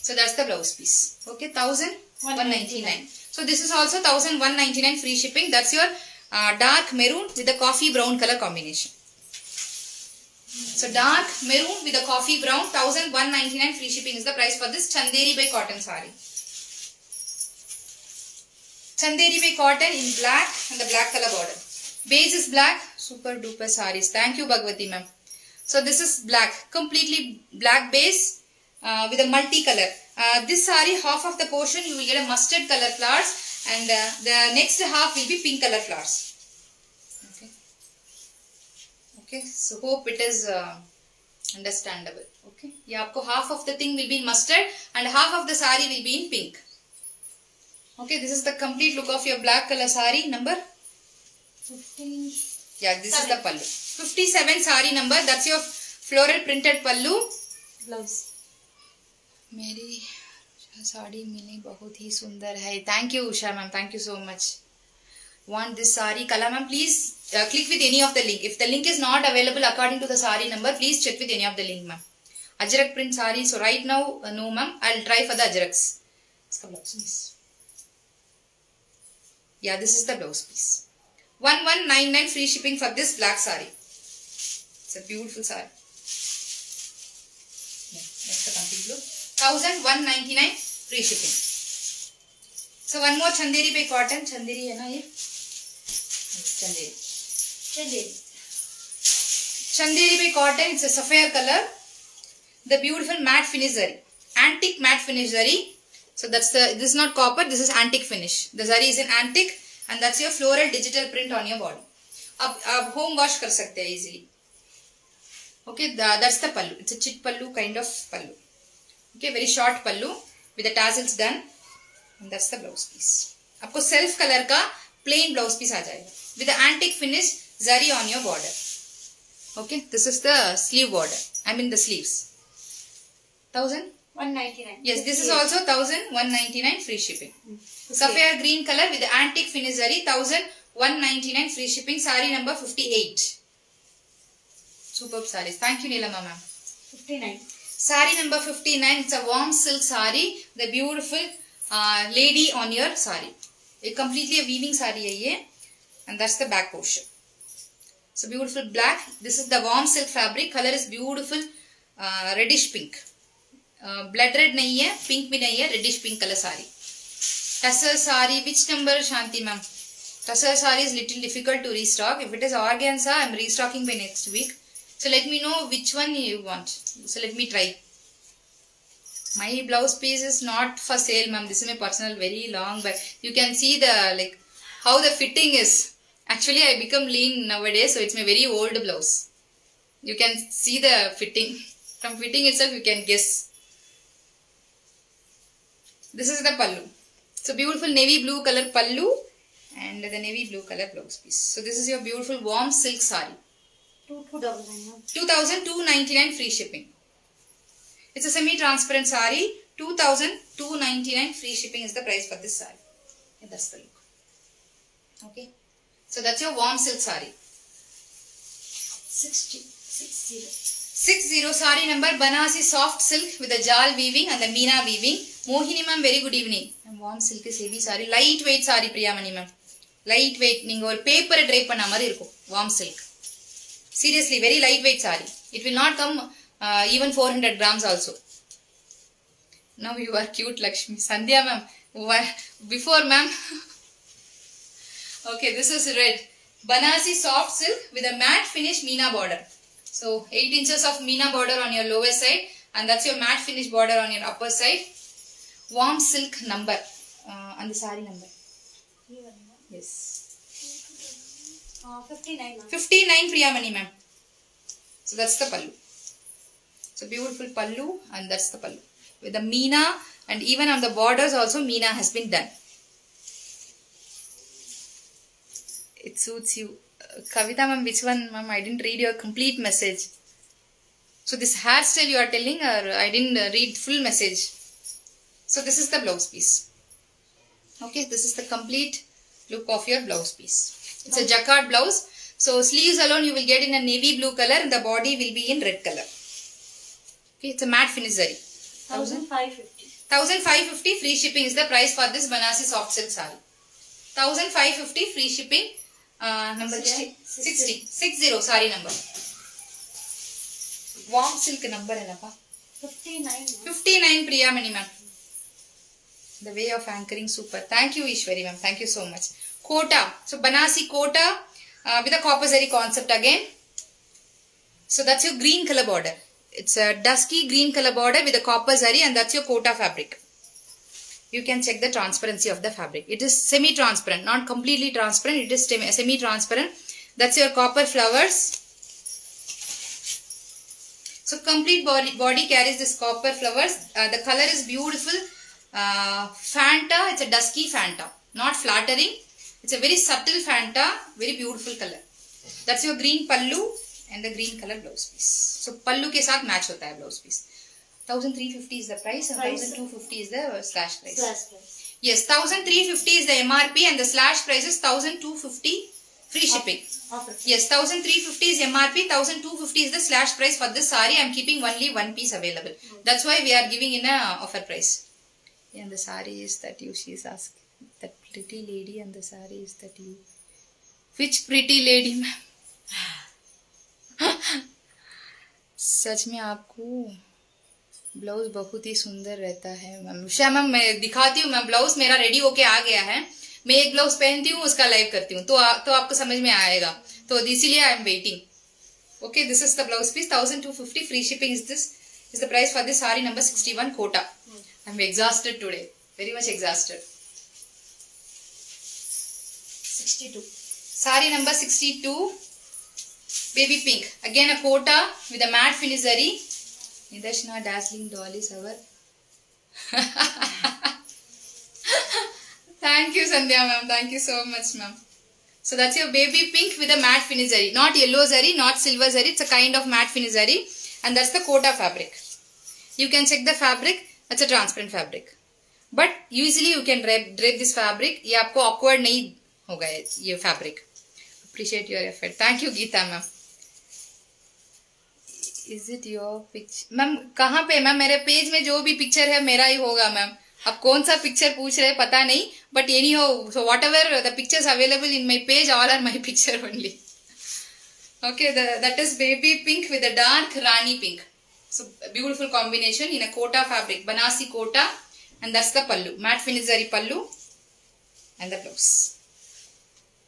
So that's the blouse piece. Okay, 1199. So this is also 1199 free shipping. That's your dark maroon with a coffee brown color combination. So dark maroon with a coffee brown, 1199 free shipping is the price for this Chanderi by cotton saree. Chanderi by cotton in black and the black color border. Base is black, super duper sarees. Thank you Bhagwati ma'am. So this is black, completely black base with a multi-color. This saree, half of the portion you will get a mustard color flowers, and the next half will be pink color flowers. Okay. Okay. So hope it is understandable. Okay. Yeah, आपको half of the thing will be in mustard and half of the saree will be in pink. Okay. This is the complete look of your black color saree number. 15. Yeah, this is the pallu. 57 saree number. That's your floral printed pallu. Blouse. मेरी साड़ी मिली बहुत ही सुंदर है. Thank you Usha ma'am. Thank you so much. Want this sari Kala ma'am? Please click with any of the link. If the link is not available according to the sari number, please check with any of the link ma'am. Ajrak print sari. So right now no ma'am. I'll try for the Ajraks. Iska blouse piece. Yeah, this is the blouse piece. 1199 free shipping for this black sari. It's a beautiful sari. Yeah, that's the complete look. 1199 free shipping. So one more Chanderi by cotton. Chanderi है ना ये? Yes, Chanderi. चलिए Chanderi by cotton. It's a sapphire color. The beautiful matte finish zari. Antique matte finish zari. So that's the. This is not copper. This is antique finish. The zari is in antique, and that's your floral digital print on your body. अब home wash कर सकते हैं easily. Okay, that's the pallu. It's a chit pallu kind of pallu. Okay, very short pallu with the tassels done, and that's the blouse piece. आपको self color का plain blouse piece आ जाएगा with the antique finish zari on your border. Okay, this is the sleeve border. I mean the sleeves. 1000. 199. Yes, this is also 1199 free shipping. Sapphire green color with the antique finish zari. 1199 free shipping. Sari number 58. Superb sarees. Thank you Neelama ma'am. 59. Sari number 59. It's a warm silk sari. The beautiful lady on your sari. A completely a weaving sari है ये, and that's the back portion. So beautiful black. This is the warm silk fabric. Color is beautiful reddish pink. Blood red नहीं है, pink भी नहीं है, reddish pink color sari. Tussar sari. Which number Shanti ma'am? Tussar sari is little difficult to restock. If it is organza, I'm restocking by next week. So let me know which one you want. So let me try. My blouse piece is not for sale, ma'am. This is my personal, very long, but you can see the like how the fitting is. Actually, I become lean nowadays, so it's my very old blouse. You can see the fitting. From fitting itself, you can guess. This is the pallu. So beautiful navy blue color pallu and the navy blue color blouse piece. So this is your beautiful warm silk sari. 2299. 2299 free shipping. It's a semi-transparent sari. 2299 free shipping is the price for this sari. And that's the look. Okay. So that's your warm silk sari. 60. 60 sari number Banasi soft silk with the jal weaving and the meena weaving. Mohini ma'am, very good evening. And warm silk is heavy sari. Lightweight sari Priyamani ma'am. Lightweight. நீங்க ஒரு paper drape பண்ண மாதிரி இருக்கும். Warm silk. Seriously, very lightweight sari. It will not come even 400 grams also. Now you are cute, Lakshmi. Sandhya ma'am. Before ma'am. Okay, this is red. Banasi soft silk with a matte finish meena border. So 8 inches of meena border on your lower side, and that's your matte finish border on your upper side. Warm silk number. And the sari number. Yes. 59. 59 Priyamani ma'am. So that's the pallu. So beautiful pallu, and that's the pallu. With the meena, and even on the borders also meena has been done. It suits you. Kavita ma'am, which one ma'am? I didn't read your complete message. So this hairstyle you are telling, or I didn't read full message. So this is the blouse piece. Okay, this is the complete look of your blouse piece. It's a jacquard blouse. So sleeves alone you will get in a navy blue color, and the body will be in red color. Okay, it's a matte finish zari. 1550. 1550 free shipping is the price for this Banasi soft silk sari. 1550 free shipping. Number 60. 60 sari number. Warm silk number enappa? 59. 59 Priyamani ma'am. The way of anchoring super. Thank you Ishwari ma'am. Thank you so much. Kota. So Banasi Kota with a copper zari concept again. So that's your green color border. It's a dusky green color border with a copper zari, and that's your Kota fabric. You can check the transparency of the fabric. It is semi-transparent, not completely transparent. It is semi-transparent. That's your copper flowers. So complete body carries this copper flowers. The color is beautiful. Fanta. It's a dusky Fanta, not flattering. It's a very subtle Fanta, very beautiful color. That's your green pallu and the green color blouse piece. So pallu के साथ match होता है blouse piece. 1350 is the price and Price. 1250 is the slash price. Slash price. Yes, 1350 is the MRP and the slash price is 1250 free shipping. Offer. Yes, 1350 is MRP, 1250 is the slash price for this saree. I am keeping only one piece available. That's why we are giving in a offer price. And the saree is that you, she is asking. That pretty lady and the saree is that you. Which pretty lady, ma'am? सच में आपको blouse बहुत ही सुंदर रहता है ma'am. Usha ma'am मैं दिखाती हूँ ma'am, blouse मेरा रेडी होके आ गया है। मैं एक ब्लाउज पहनती हूँ, उसका लाइव करती हूँ, तो आपको समझ में आएगा। तो इसीलिए I am waiting. Okay, this is the blouse piece, 1250 free shipping is this is the price for this sari number 61 Kota. I am exhausted today, very much exhausted. 62. Sari number 62, baby pink. Again a kota with a matte finish zari. Nidarshana dazzling doll is our. Thank you Sandhya ma'am. Thank you so much ma'am. So that's your baby pink with a matte finish zari. Not yellow zari, not silver zari. It's a kind of matte finish zari. And that's the kota fabric. You can check the fabric. That's a transparent fabric. But usually you can drape this fabric. ये आपको awkward नहीं होगा ये fabric. Appreciate your effort. Thank you Geeta ma'am. Is it your picture? Ma'am कहाँ पे ma'am? मेरे page में जो भी पिक्चर है मेरा ही होगा मैम। अब कौन सा पिक्चर पूछ रहे पता नहीं, बट एनी हो, so whatever the pictures available in my page, all are my picture only. Okay, that is baby pink with a dark rani pink. So beautiful combination in a kota fabric, Banasi kota, and that's the pallu, matte finish zari pallu, and the blouse.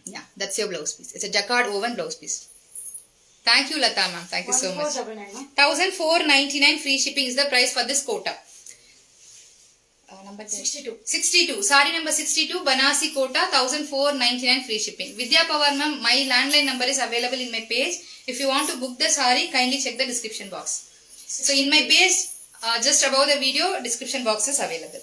Yeah, that's your blouse piece. It's a jacquard woven blouse piece. Thank you Lata ma'am. Thank you so much. 1499. 1499 free shipping is the price for this kota. Number 62. 62. Sari number 62. Banasi kota. 1499 free shipping. Vidya Pawar ma'am. My landline number is available in my page. If you want to book the sari, kindly check the description box. So in my page, just above the video, description box is available.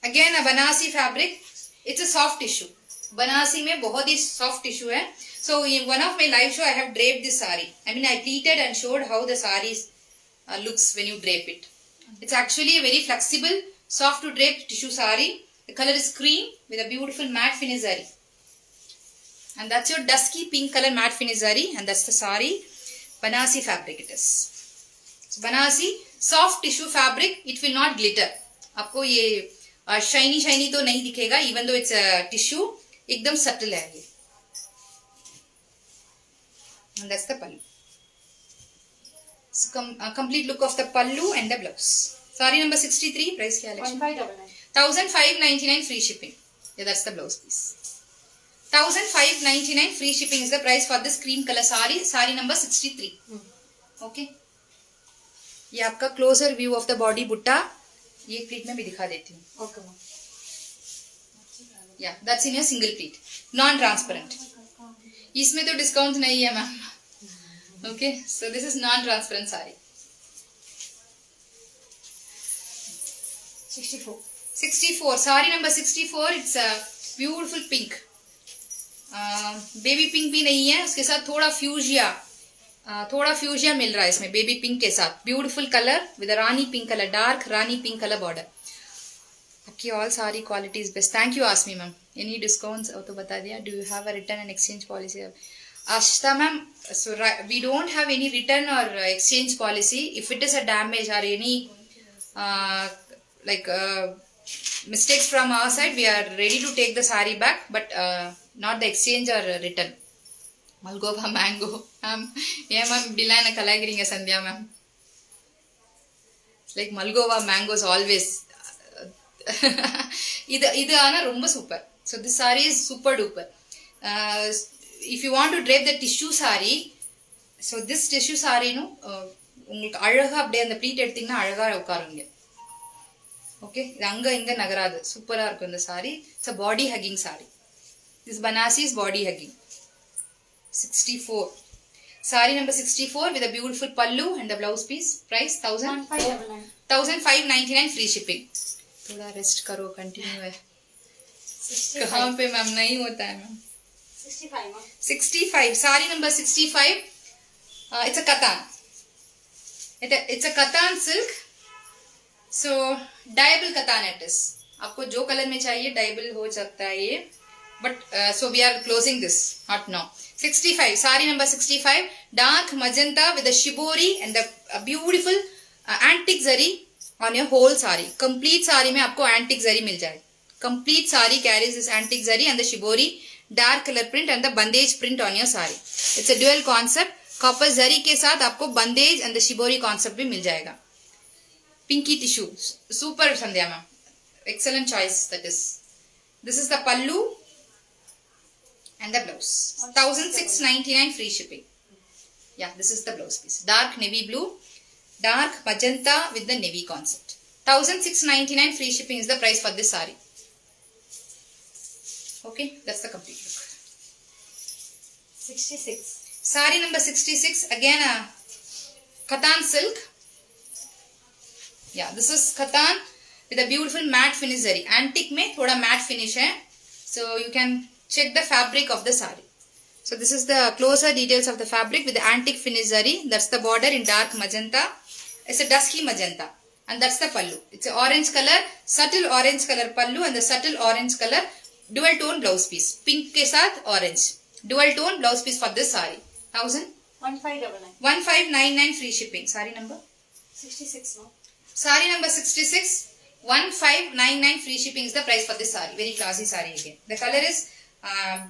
Again a Banasi fabric. It's a soft tissue. Banasi में बहुत ही soft tissue है. So in one of my live show, I have draped this sari. I mean, I pleated and showed how the sari looks when you drape it. It's actually a very flexible, soft to drape tissue sari. The color is cream with a beautiful matte finish zari. And that's your dusky pink color matte finish zari. And that's the sari. Banasi fabric it is. So Banasi, soft tissue fabric. It will not glitter. आपको ये shiny तो नहीं दिखेगा, even though it's a tissue. एकदम subtle है ये. And that's the pallu. So complete look of the pallu and the blouse. Sari number 63, price क्या है? 1599. 1599 free shipping. Yeah, that's the blouse piece. 1599 free shipping is the price for this cream color sari. Sari number 63. Okay. ये आपका closer view of the body butta. ये pleat में भी दिखा देती हूँ. Okay ma'am. Yeah, that's in a single pleat. Non-transparent. इसमें तो डिस्काउंट नहीं है ma'am. Okay, so this is non-transparent saree. 64. 64, saree number 64. It's a beautiful pink. Baby pink भी नहीं है, उसके साथ थोड़ा फ्यूजिया मिल रहा है इसमें बेबी पिंक के साथ. Beautiful colour with rani pink colour, dark rani pink colour border. आपकी all sari quality is best. Thank you Asmi ma'am. Any discounts तो बता दिया. Do you have a return and exchange policy? Ashita ma'am, so we don't have any return or exchange policy. If it is a damage or any mistakes from our side, we are ready to take the sari back, but not the exchange or return. Malgova mango. Yeah ma'am, bilana kalagringa Sandhya ma'am. It's like Malgova mangoes always. இது ஆனா ரொம்ப super. So this saree is super duper. If you want to drape the tissue saree, so this tissue saree no உங்களுக்கு அழகா அப்படியே அந்த pleat எடுத்தீங்கன்னா அழகா உட்காருங்க. ஓகே, இது அங்க இங்க நகராது, சூப்பரா இருக்கும் இந்த saree. It's a body hugging saree. This Banasi is body hugging. 64. Saree number 64 with a beautiful pallu and the blouse piece. Price 1599 free shipping. थोड़ा रेस्ट करो, कंटिन्यू है. कहाँ पे मैम नहीं होता है ma'am. 65. Saree number 65. It's a katan. It's a katan silk. So dyeable katan it is. आपको जो कलर में चाहिए dyeable हो सकता है ये. But so we are closing this, not now. 65, sari number 65, dark magenta with the shibori and the beautiful antique zari on your whole sari. Complete sari में आपको antique zari मिल जाए. Complete sari carries this antique zari and the shibori, dark color print and the bandage print on your sari. It's a dual concept. Copper zari के साथ आपको bandage and the shibori concept भी मिल जाएगा. Pinky tissue, super Sandhya ma'am. Excellent choice that is. This is the pallu and the blouse. 1699 free shipping. Yeah, this is the blouse piece. Dark navy blue, dark magenta with the navy concept. 1699 free shipping is the price for this sari. Okay, that's the complete look. 66. Sari number 66, again a katan silk. Yeah, this is katan with a beautiful matte finish zari. Antique में थोड़ा matte finish है. So you can check the fabric of the sari. So this is the closer details of the fabric with the antique finish zari. That's the border in dark magenta. It's a dusky magenta. And that's the pallu. It's an orange color, subtle orange color pallu and the subtle orange color dual tone blouse piece. Pink के साथ orange. Dual tone blouse piece for this sari. 1599. 1599 free shipping. Sari number? 66 no? Sari number 66. 1599 free shipping is the price for this sari. Very classy sari again. The color is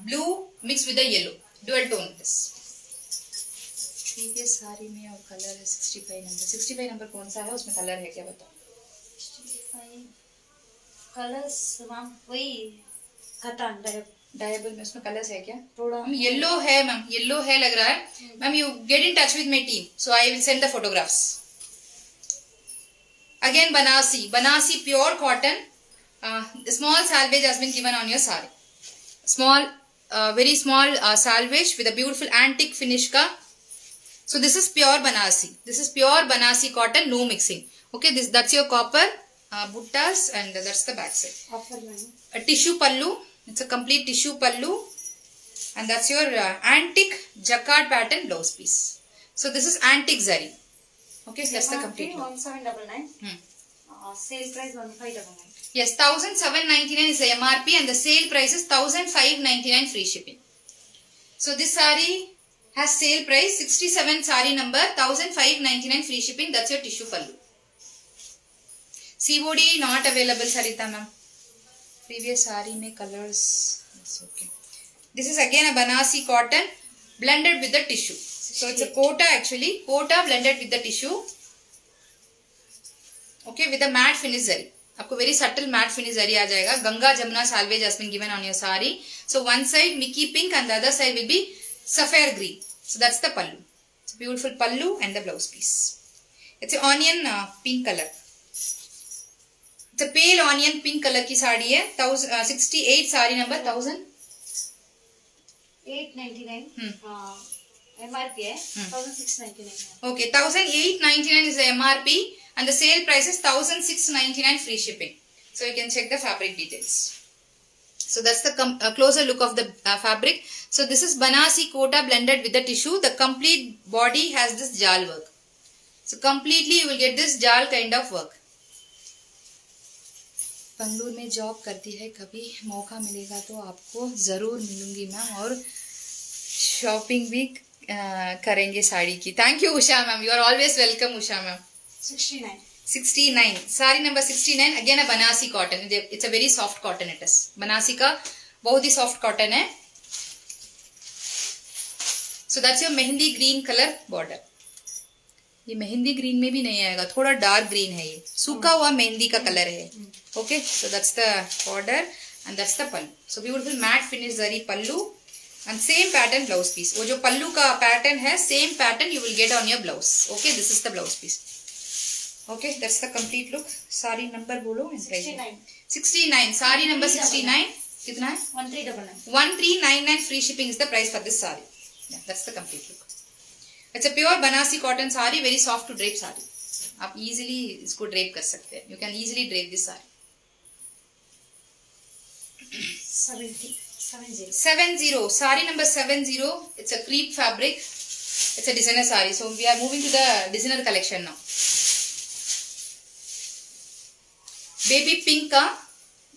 blue mixed with the yellow. Dual tone this. previous sari में और colour है 65 number. 65 number कौन सा है, उसमें colour है क्या बताओ? 65 कलर्स मैम वही कतान डायबल में उसमें कलर्स है क्या? थोड़ा येलो है मैम, येलो है लग रहा है ma'am. You get in touch with my team so I will send the photographs. Again Banarasi pure cotton. Small salvage has been given on your sari. Small very small salvage with a beautiful antique finish ka. So this is pure Banarsi. This is pure Banarsi cotton, no mixing. Okay, that's your copper buttas and that's the back side. Offer में A tissue pallu. It's a complete tissue pallu. And that's your antique jacquard pattern blouse piece. So this is antique zari. Okay, that's the complete look. 1799. Sale price 1599. Yes, 1799 is the MRP and the sale price is 1599 free shipping. So this sari has sale price 67 sari number 1599 free shipping. That's your tissue pallu. COD not available Sarita ma'am. Previous sari mein colors. That's okay. This is again a Banarsi cotton blended with the tissue. So it's a kota actually. Kota blended with the tissue. Okay, with a matte finish zari. आपको very subtle matte finish zari आ जाएगा. Ganga Jamuna salvage has been given on your sari. So one side Mickey pink and the other side will be sapphire green. So that's the pallu. It's a beautiful pallu and the blouse piece. It's an onion pink color. It's a pale onion pink color की साड़ी है. 68 sari number 899 MRP है 1699. Okay, 1899 is the MRP and the sale price is 1699 free shipping. So you can check the fabric details. So that's the closer look of the fabric. So this is Banarsi kota blended with the tissue. The complete body has this jal work. So completely you will get this jal kind of work. Bengaluru में job करती है, कभी मौका मिलेगा तो आपको ज़रूर मिलूंगी मैम और शॉपिंग भी करेंगे साड़ी की. Thank you Usha ma'am, you are always welcome Usha ma'am. 69 sari number 69 again a Banarasi cotton. It's a very soft cotton. It is Banarasi का बहुत ही सॉफ्ट कॉटन है. So that's your mehndi green colour border. ये मेहंदी ग्रीन में भी नहीं आएगा, थोड़ा डार्क ग्रीन है, ये सूखा हुआ मेहंदी का कलर है. Okay, so that's the border and that's the pallu. So beautiful matte finish zari pallu and same pattern blouse piece. वो जो पल्लू का पैटर्न है same pattern you will get on your blouse. Okay, this is the blouse piece. Okay, that's the complete look. Sari number बोलो. 69 sari number 69 कितना है? 1399 free shipping is the price for this sari. That's the complete look. It's a pure Banarasi cotton sari, very soft to drape sari. आप easily इसको drape कर सकते हैं. You can easily drape this sari. 70 70 sari number 70. It's a crepe fabric It's a designer saree. So we are moving to the designer collection now. Baby pink का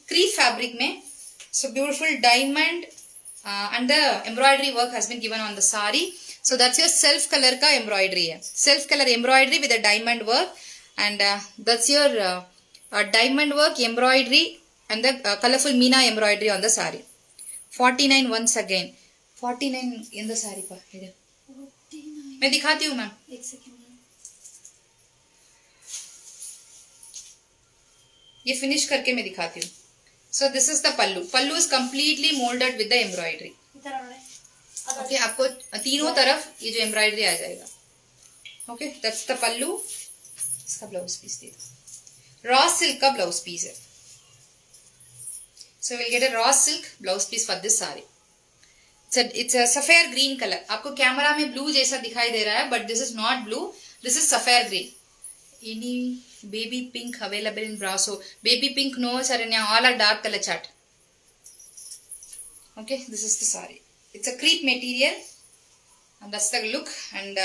crepe fabric में. So beautiful diamond and the embroidery work has been given on the saree. So that's your self color का embroidery है. Self color embroidery with a diamond work, and that's your diamond work embroidery and the colorful Meena embroidery on the saree. 49 once again. 49 in the saree pa. इधर. मैं दिखाती हूँ ma'am. एक second. ये finish करके मैं दिखाती हूँ. So this is the pallu. Pallu is completely molded with the embroidery. इधर आ रहा है. Okay, आपको तीनों तरफ ये जो एम्ब्रॉयडरी आ जाएगा. Okay, that's the pallu. इसका ब्लाउज पीस दे दो. रॉ सिल्क का ब्लाउज पीस है. So we'll get a raw silk blouse piece for this saree. It's a sapphire green color. आपको कैमरा में ब्लू जैसा दिखाई दे रहा है, but this is not blue. This is sapphire green. Any baby pink available in Brasso? Baby pink no, Saranya. All are dark color chart. Okay, this is the saree. It's a crepe material, and that's the look. And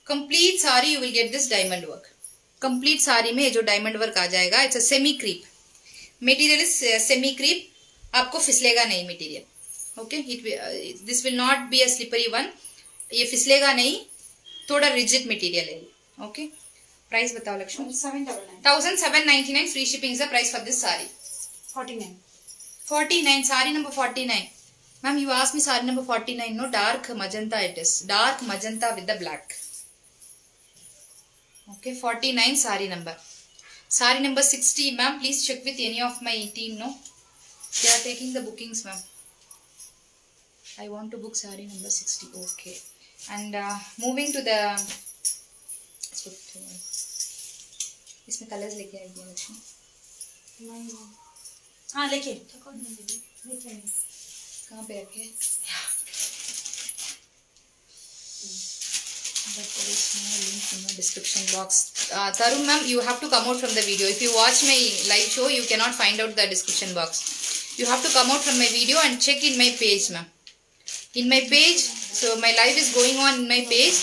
complete saree you will get this diamond work. Complete saree में जो diamond work आ जाएगा. It's a semi crepe. Material is semi crepe. आपको फिसलेगा नहीं material. Okay, this will not be a slippery one. ये फिसलेगा नहीं, थोड़ा rigid material है. Okay, price बताओ Lakshmi. 1799 free shipping is the price for this saree. 49. 49 saree number 49. Ma'am, you asked me saree number 49. No, dark magenta it is. Dark magenta with the black. Okay, 49 saree number. Saree number 60, ma'am. Please check with any of my team. No, they are taking the bookings, ma'am. I want to book saree number 60. Okay, and moving to the. इसमें colours लेके आएगी लक्ष्मी. हाँ लेके. कहाँ पे रखे? Description box. Tarun ma'am, you have to come out from the video. If you watch my live show, you cannot find out the description box. You have to come out from my video and check in my page, ma'am. In my page, so my live is going on in my page.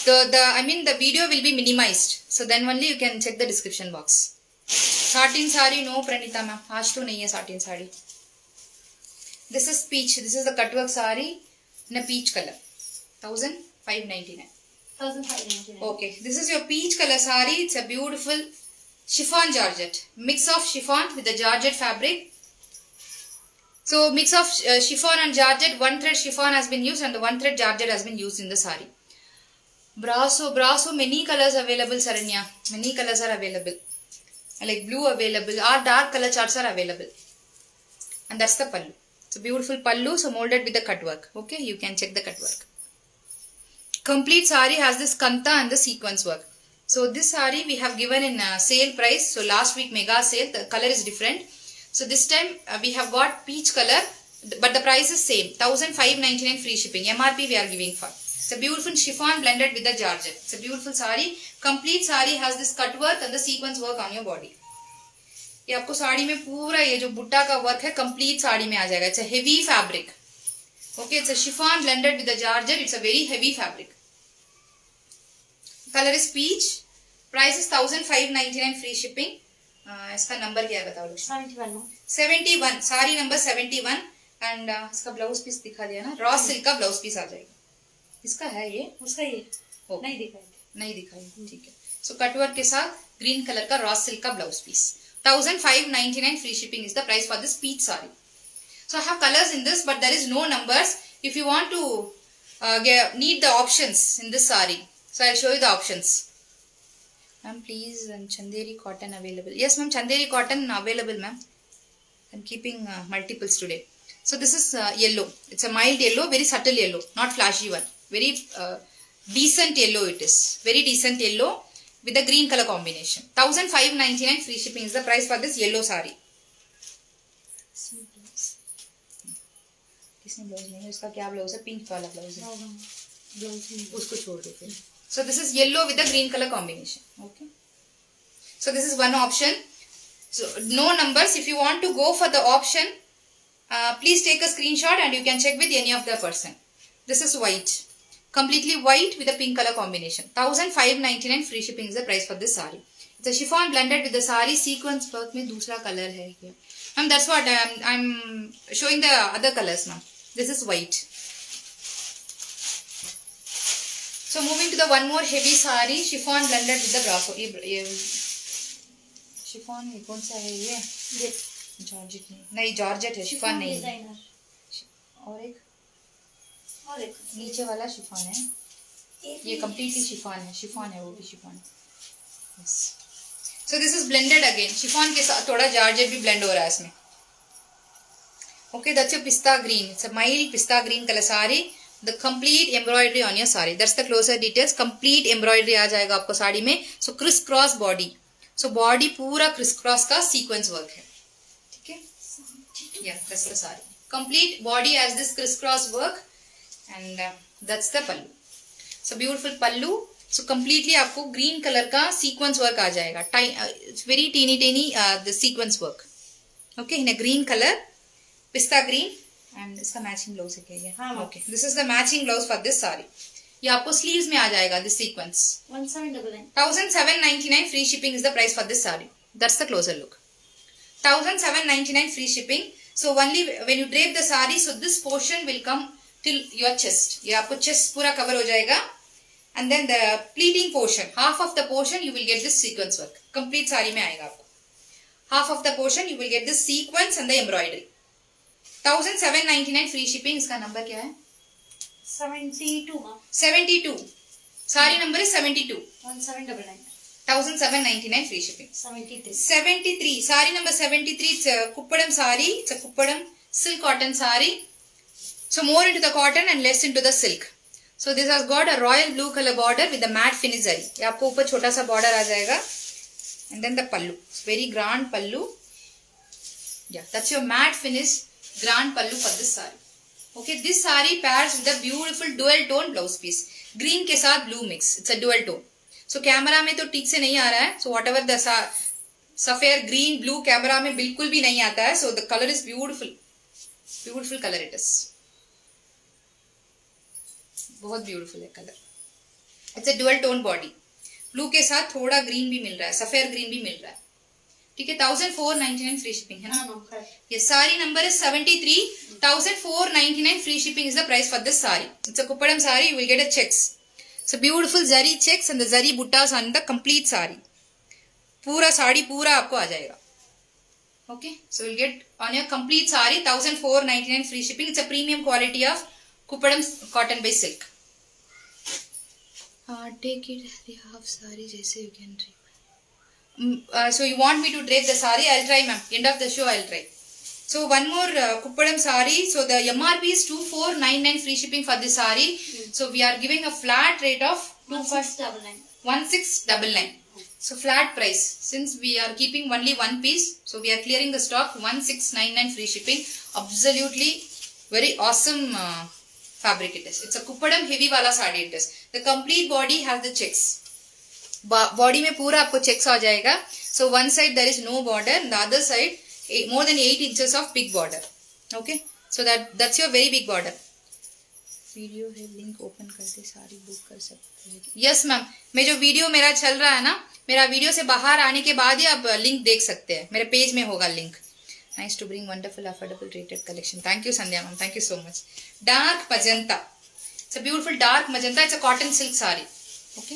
The video will be minimized. So then only you can check the description box. Satin sari, no Pranita ma'am. आज तो नहीं है satin sari. This is peach. This is the cutwork sari in a peach color. 1599. 1599. Okay, this is your peach color sari. It's a beautiful chiffon georgette. Mix of chiffon with the georgette fabric. So mix of chiffon and georgette. One thread chiffon has been used and the one thread georgette has been used in the sari. Brasso, many colors available, Saranya. Many colors are available. Like blue available, or dark color charts are available. And that's the pallu. It's a beautiful pallu, so molded with the cut work. Okay, you can check the cut work. Complete sari has this kanta and the sequence work. So this sari we have given in sale price. So last week mega sale, the color is different. So this time we have got peach color, but the price is same. 1599 free shipping. MRP we are giving for. It's a beautiful chiffon blended with the georgette. It's a beautiful sari. Complete sari has this cut work and the sequence work on your body. ये आपको साड़ी में पूरा ये जो बुट्टा का work है complete sari में आ जाएगा. It's a heavy fabric. Okay, it's a chiffon blended with the georgette. It's a very heavy fabric. Colour is peach. Price is 1599 free shipping. इसका नंबर क्या है बताओ लोग. 71. साड़ी नंबर 71. एंड इसका ब्लाउज पीस दिखा दिया ना. रॉ सिल्क का ब्लाउज पीस आ जाएगा. इसका है ये, उसका ये नहीं दिखाई. ठीक है. सो कटवर्क के साथ ग्रीन कलर का रॉ सिल्क का blouse piece. 1599 free shipping is the price for this peach saree. So I have colors in this, but there is no numbers. If you want to need the options in this saree, so I'll show you the options. Ma'am, please, Chanderi cotton available. Yes, ma'am, Chanderi cotton available, ma'am. I'm keeping multiples today. So this is yellow. It's a mild yellow, very subtle yellow, not flashy one. Very decent yellow it is. Very decent yellow with the green color combination. 1599 free shipping is the price for this yellow saree. किसने blouse नहीं है? उसका क्या blouse है? Pink वाला blouse है. उसको छोड़ दो फिर. So this is yellow with the green color combination. Okay. So this is one option. So no numbers. If you want to go for the option, please take a screenshot and you can check with any of the person. This is white. Completely white with a pink color combination. 1599 free shipping is the price for this saree. It's a chiffon blended with the saree sequence work में दूसरा color है ये. Ma'am, that's what I'm showing the other colors, ma'am. This is white. So moving to the one more heavy saree, chiffon blended with the brocco. ये chiffon ये कौन सा है ये? जॉर्जेट नहीं जॉर्जेट है, शिफॉन नहीं है. और एक नीचे वाला शिफॉन है. ये कम्प्लीटली शिफॉन है वो भी chiffon. Yes. So this is blended again. Chiffon के साथ थोड़ा जॉर्जेट भी ब्लेंड हो रहा है इसमें. Okay, that's your pista green. It's a mild pista green colour sari. The complete embroidery on your sari. That's the closer details. Complete embroidery आ जाएगा आपको साड़ी में. So criss cross body. सो बॉडी पूरा क्रिस क्रॉस का सीक्वेंस वर्क है. ठीक है. Yeah, that's the saree. Complete body has this crisscross work, and that's the pallu. So beautiful pallu. So completely आपको green color का sequence work आ जाएगा. It's very teeny the sequence work. Okay, in a green color, pista green, and इसका matching blouse है क्या ये? हाँ. Okay, this is the matching blouse for this saree. ये आपको sleeves में आ जाएगा this sequence. 1799. 1799 free shipping is the price for this saree. That's the closer look. 1799 free shipping. So only when you drape the saree, so this portion will come till your chest. ये आपको chest पूरा cover हो जाएगा. And then the pleating portion, half of the portion you will get this sequence work. Complete saree में आएगा आपको. Half of the portion you will get this sequence and the embroidery. 1799 free shipping. इसका number क्या है? 72 ma. 72. Saree number is 72. 1799. 1799 free shipping. 73. 73. Saree number 73. It's a kuppadam saree. It's a kuppadam silk cotton saree. So more into the cotton and less into the silk. So this has got a royal blue color border with the matte finish zari. ये आपको ऊपर छोटा सा border आ जाएगा. And then the pallu. It's very grand pallu. Yeah, that's your matte finish grand pallu for this saree. Okay, this saree pairs with a beautiful dual tone blouse piece. Green के साथ blue mix. It's a dual tone. So camera में तो ठीक से नहीं आ रहा है. So whatever the सफेद ग्रीन ब्लू कैमरा में बिल्कुल भी नहीं आता है. So the color is beautiful. Beautiful color it is. बहुत beautiful है color. It's a dual tone body. Blue के साथ थोड़ा ग्रीन भी मिल रहा है, सफेद ग्रीन भी मिल रहा है. ठीक है. 1499 फ्री शिपिंग है ना. ये sari number is 73. 1499 free shipping is the price for this saree. It's a kuppadam saree. You will get a checks. So beautiful zari checks and the zari buttas on the complete saree. पूरा साड़ी पूरा आपको आ जाएगा. Okay, so you'll get on your complete saree 1499 free shipping. It's a premium quality of kuppadam cotton by silk. Take it the half saree जैसे you can drape. So you want me to drape the saree? I'll try, ma'am. End of the show I'll try. So one more kuppadam saree. So the MRP is 2499 free shipping for this saree. So we are giving a flat rate of 1699. So flat price. Since we are keeping only one piece, so we are clearing the stock. 1699 free shipping. Absolutely very awesome fabric it is. It's a kuppadam heavy wala saree it is. The complete body has the checks. Body में पूरा आपको checks आ जाएगा. So one side there is no border, the other side more than 8 inches of big border. Okay, so that's your very big border. Video है, link open करके सारी book कर सकते हैं. यस मैम, मैं जो वीडियो मेरा चल रहा है ना, मेरा वीडियो से बाहर आने के बाद ही आप लिंक देख सकते हैं. मेरे पेज में होगा link. Nice to bring wonderful affordable rated collection. Thank you Sandhya ma'am, thank you so much. Dark magenta. It's a beautiful dark magenta. It's a cotton silk sari. Okay,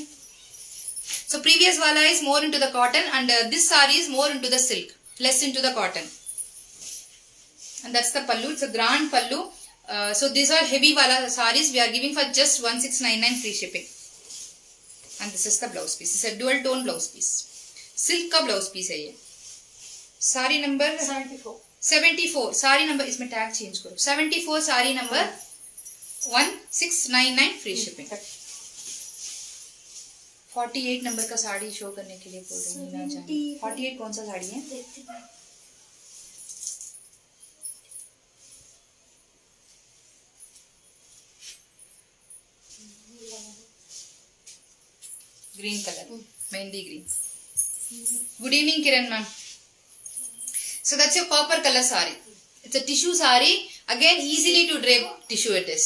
so previous wala is more into the cotton and this saree is more into the silk, less into the cotton. And that's the pallu. It's a grand pallu. So these are heavy wala sarees we are giving for just 1699 free shipping. And this is the blouse piece. It's a dual tone blouse piece. Silk का blouse piece है ये. Sari number 74. Sari number इसमें tag change करो. 74 sari number 1699 free shipping. 48 number का sari show करने के लिए बोल रही हूँ. 48 कौन सा साड़ी है? Green colour, mehndi green. Good evening Kiran ma'am. So that's your copper color saree. It's a tissue saree. Again, easily to drape tissue it is.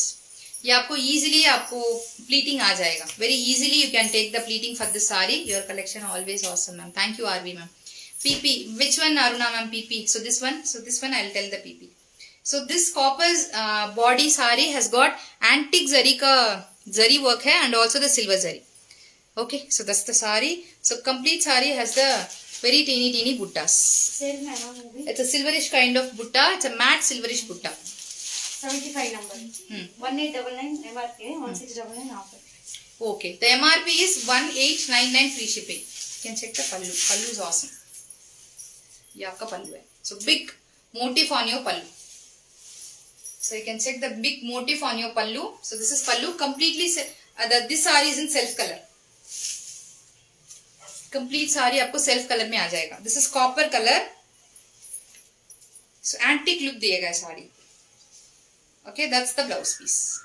ये आपको easily आपको pleating आ जाएगा. Very easily you can take the pleating for this saree. Your collection always awesome, ma'am. Thank you, RV, ma'am. PP, which one, Aruna, ma'am? PP. So this one. So this one I'll tell the PP. So this copper's body saree has got antique zari ka zari work hai and also the silver zari. Okay, so that's the saree. So complete saree has the very teeny buttas. Sale में है वो भी It's a silverish kind of butta. It's a matte silverish butta. 75 number 1899 MRP है 1699 offer. Okay, the MRP is 1899 free shipping. You can check the pallu. Pallu is awesome. ये आपका pallu है. So big motif on your pallu. So you can check the big motif on your pallu. So this is pallu completely. This saree is in self color. Complete saree आपको self color में आ जाएगा. This is copper color. So antique look दिएगा sari. Okay, that's the blouse piece.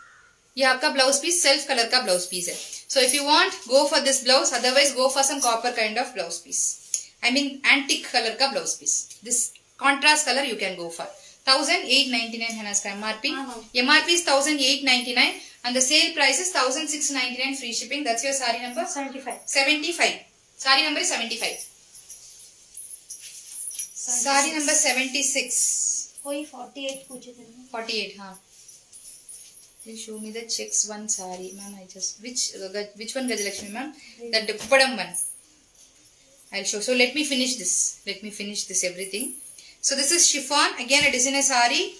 ये आपका blouse piece self color का blouse piece है. So if you want, go for this blouse. Otherwise, go for some copper kind of blouse piece. I mean antique color का blouse piece. This contrast color you can go for. 1899 है ना इसका MRP. MRP is 1899 and the sale price is 1699 free shipping. That's your saree number. 75 75. Saree number is 75. Saree number 76. कोई 48 पूछे थे 48, हाँ. Please show me the checks one saree, ma'am. I just which one, Gajalakshmi, ma'am? That Kuppadam one. I'll show. So let me finish this. Let me finish this everything. So this is chiffon. Again, it is in a saree.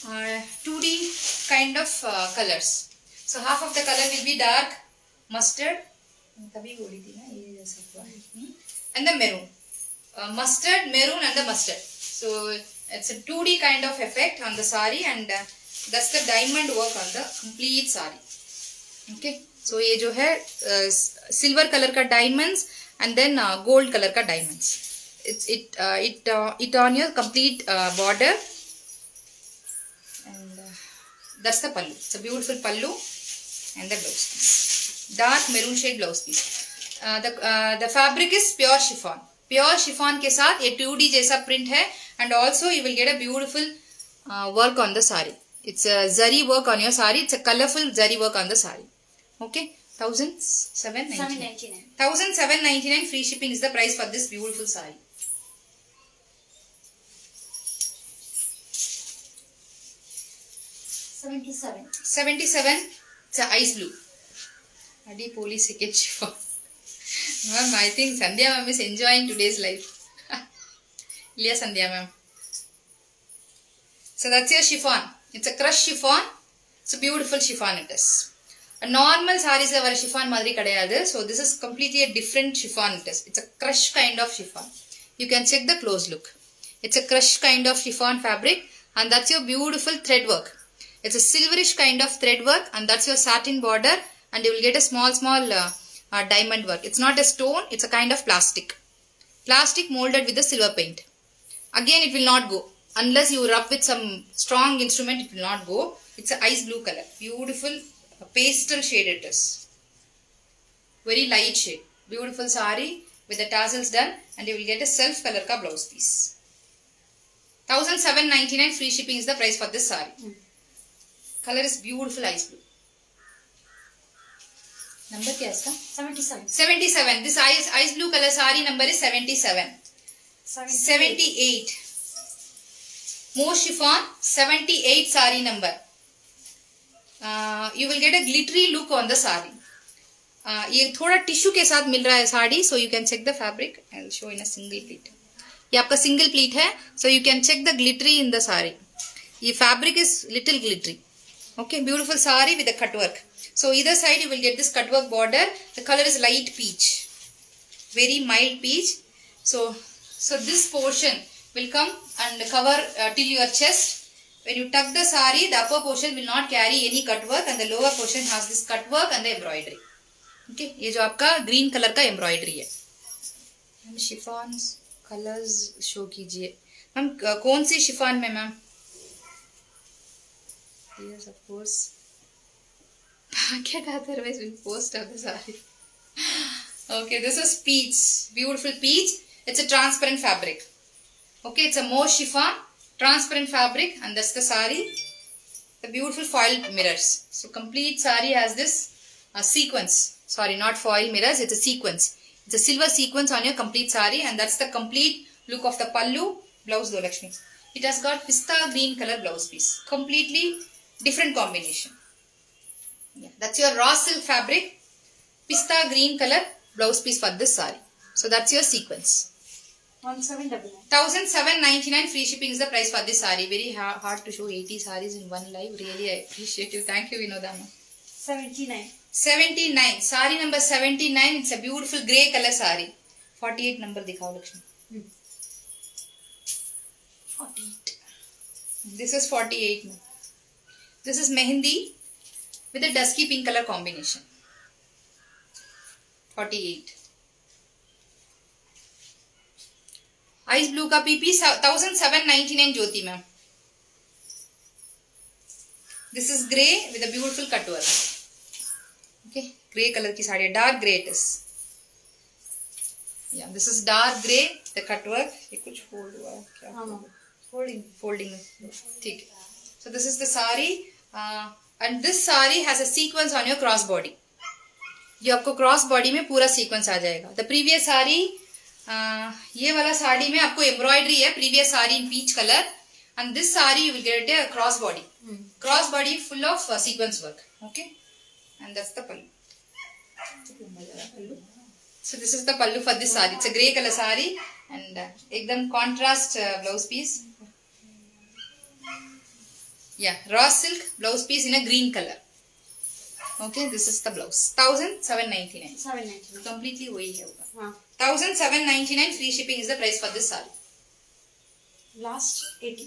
2D kind of colors. So half of the color will be dark mustard. And the maroon. Mustard, maroon, and the mustard. So it's a 2D kind of effect on the saree, and that's the diamond work on the complete saree. Okay. So ये जो है silver color का diamonds and then gold color का diamonds. It on your complete border, and that's the pallu. It's a beautiful pallu and the blouse piece. Dark maroon shade blouse piece. The fabric is pure chiffon. Pure chiffon के साथ ये 2D जैसा print है, and also you will get a beautiful work on the saree. It's a zari work on your saree. It's a colorful zari work on the saree. Okay, 1799. 1799 free shipping is the price for this beautiful saree. 77. It's a ice blue. Adi police ticket chiffon. Ma'am, I think Sandhya ma'am is enjoying today's life. Liya Sandhya ma'am. So that's your chiffon. It's a crushed chiffon. It's a beautiful chiffon it is. A normal sarees la vara chiffon madri kadayadu. So this is completely a different chiffon it is. It's a crushed kind of chiffon. You can check the close look. It's a crushed kind of chiffon fabric, and that's your beautiful thread work. It's a silverish kind of thread work, and that's your satin border, and you will get a small diamond work. It's not a stone, it's a kind of plastic. Plastic molded with the silver paint. Again, it will not go. Unless you rub with some strong instrument, it will not go. It's a ice blue color. Beautiful pastel shade it is. Very light shade. Beautiful saree with the tassels done, and you will get a self color ka blouse piece. 1799 free shipping is the price for this saree. Color is beautiful ice blue. Number क्या है इसका? 77. 77. This ice blue color saree number is 77. 78. More chiffon. 78 saree number. You will get a glittery look on the saree. ये थोड़ा tissue के साथ मिल रहा है sari, so you can check the fabric. I will show in a single pleat. ये आपका single pleat है, so you can check the glittery in the saree. ये fabric is little glittery. Okay, beautiful saree with the cut work. So either side you will get this cut work border. The color is light peach, very mild peach. So this portion will come and cover till your chest. When you tuck the saree, the upper portion will not carry any cut work, and the lower portion has this cut work and the embroidery. Okay, ये जो आपका green color का embroidery है. Ma'am शिफॉन्स colours show कीजिए. Ma'am कौन सी chiffon में ma'am? Yes, of course. Otherwise we'll post of the saree. Okay, this is peach. Beautiful peach. It's a transparent fabric. Okay, it's a more chiffon, transparent fabric, and that's the saree. the beautiful foil mirrors. So complete sari has this sequence. Sorry, not foil mirrors, it's a sequence. It's a silver sequence on your complete sari, and that's the complete look of the pallu. Blouse do Lakshmi. It has got pista green color blouse piece. Completely different combination. Yeah, that's your raw silk fabric. Pista green color blouse piece for this sari. So that's your sequence. 1799. 1799 free shipping is the price for this sari. Very hard to show 80 saris in one live. Really, I appreciate you. Thank you, Vinodama. 79. 79. Sari number 79. It's a beautiful grey color sari. 48 number dikhao Lakshmi. 48. This is 48. This is mehendi with a dusky pink color combination. 48. Ice blue का PP 1799 Jyoti ma'am. This is grey with a beautiful cut work. Okay, grey color की sari, dark grey it is. Yeah, this is dark grey, the cut work. ये कुछ fold हुआ है क्या? हाँ, Folding. ठीक है. So this is the sari, and this sari has a sequence on your cross body. ये आपको क्रॉस बॉडी में पूरा सीक्वेंस आ जाएगा. द प्रीवियस साड़ी, ये वाला साड़ी में आपको एम्ब्रॉयडरी है. Previous sari in peach colour, and this sari you will get a cross body full of sequence work. Okay, and that's the pallu. So this is the pallu for this sari. It's a grey colour sari and एकदम contrast blouse piece. या raw silk blouse piece in a green colour. Okay, this is the blouse. 1799. 799. Completely वही है होगा. हाँ. 1799 free shipping is the price for this saree. Last 80.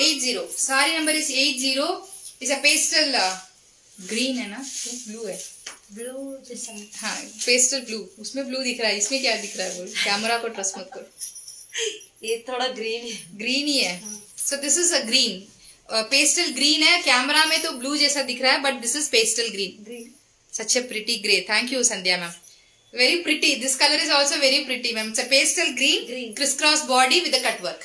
80. Saree number is 80. Is a pastel green है ना? Blue है. Blue जैसा. हाँ, pastel blue. उसमें blue दिख रहा है. इसमें क्या दिख रहा है बोल? कैमरा को ट्रस्ट मत करो. ये थोड़ा green है. Green ही है. So this is a green. Pastel green है. कैमरा में तो ब्लू जैसा दिख रहा है, but this is pastel green. Such A pretty grey. Thank you Sandhya ma'am. Very pretty. This colour is also very pretty ma'am. It's a pastel green Chris cross body with the cut work.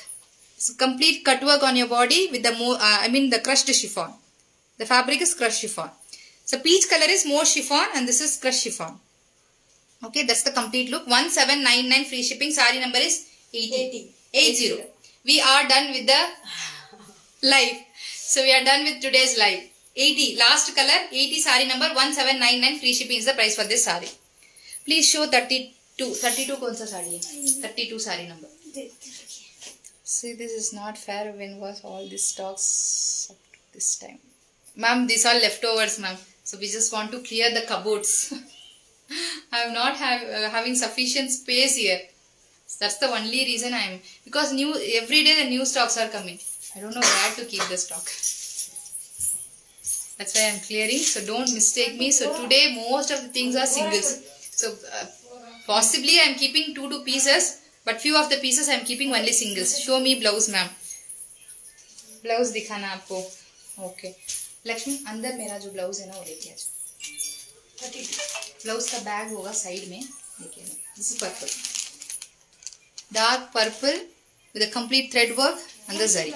Complete cut work on your body with the crushed chiffon. The fabric is crushed chiffon. So peach color is more chiffon and this is crushed chiffon. Okay, that's the complete look. 1799 free shipping. Saree number is 80. We are done with the live. So we are done with today's live. 80 last color. 80 saree number 1799 free shipping is the price for this saree. Please show 32. 32 कौन सा साड़ी है? 32 saree number. See, this is not fair. When was all this stocks up to this time? Ma'am, these are leftovers, ma'am. So we just want to clear the cupboards. I am not having sufficient space here. So that's the only reason I am, because every day the new stocks are coming. I don't know where to keep the stock. That's why I am clearing. So don't mistake me. So today most of the things are singles. So possibly I am keeping 2 pieces, but few of the pieces I am keeping only singles. Show me blouse, ma'am. Blouse दिखाना आपको. Okay. Lakshmi, अंदर मेरा जो blouse है ना वो लेके आ जाओ. ब्लाउज का बैग होगा साइड में. देखिए, this is purple. Dark purple with a complete thread work and the zari.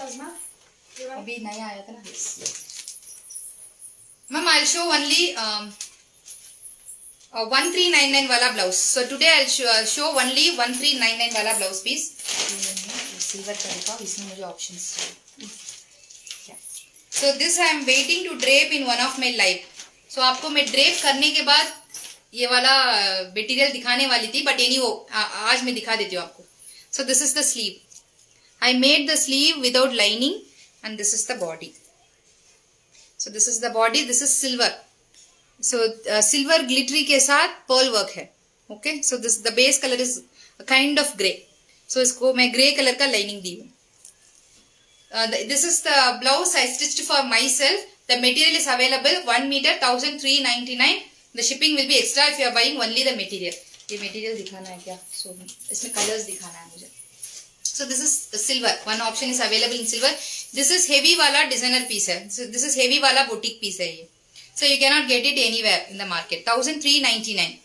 अभी नया आया था ना. Ma'am, I'll show only 1399 वाला blouse. So today I'll show only 1399 वाला blouse piece. Silver का दिखाओ, इसमें मुझे options. So this I am waiting to drape in one of my live. So आपको मैं drape करने के बाद ये वाला material दिखाने वाली थी, but anyway आज मैं दिखा देती हूँ आपको. So this is the sleeve. I made the sleeve without lining and this is the body. So this is the body, this is silver. So silver glittery के साथ pearl work है. Okay, so this the base color is a kind of grey. So इसको मैं grey color का lining दी हूँ. This is the blouse I stitched for myself. The material is available 1 meter 1399. The shipping will be extra if you are buying only the material. ये material दिखाना है क्या? So इसमें colors दिखाना है मुझे. So this is silver. One option is available in silver. This is heavy wala designer piece है. So this is heavy wala boutique piece है ये. So you cannot get it anywhere in the market. 1399.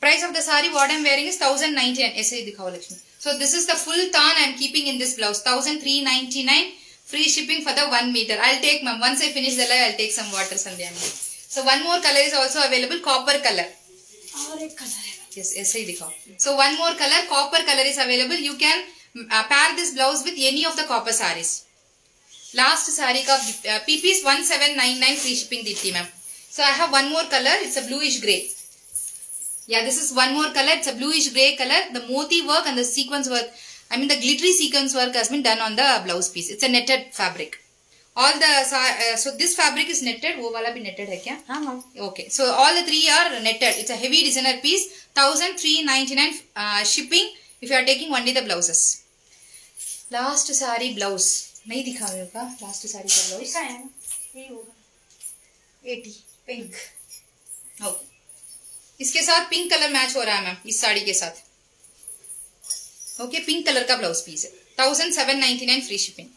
Price of the saree what I am wearing is 1099. ऐसे ही दिखाओ Lakshmi. So this is the full tan I am keeping in this blouse. 1399 Free shipping for the 1 meter. I'll take, ma'am. Once I finish the live, I'll take some water, Sandhya ma'am. So one more color is also available, copper color. और एक colour है Yes, ऐसे ही दिखाओ. So one more color, copper color is available. You can pair this blouse with any of the copper sarees. Last saree का PP is 1799 free shipping Deepti ma'am. So I have one more color. It's a bluish grey. Yeah, this is one more color. It's a bluish grey color. The moti work and the sequence work, I mean the glittery sequence work has been done on the blouse piece. It's a netted fabric. All the so this fabric is netted. वो वाला भी netted है क्या? हाँ हाँ Okay, so all the three are netted. It's a heavy designer piece. 1399 shipping if you are taking only the blouses. Last saree blouse. नहीं दिखा मेरे का last saree का blouse. दिखा है ना ये होगा 80 pink. Okay. इसके साथ पिंक कलर मैच हो रहा है मैम इस साड़ी के साथ. ओके पिंक कलर का ब्लाउज पीस है 1799 free shipping.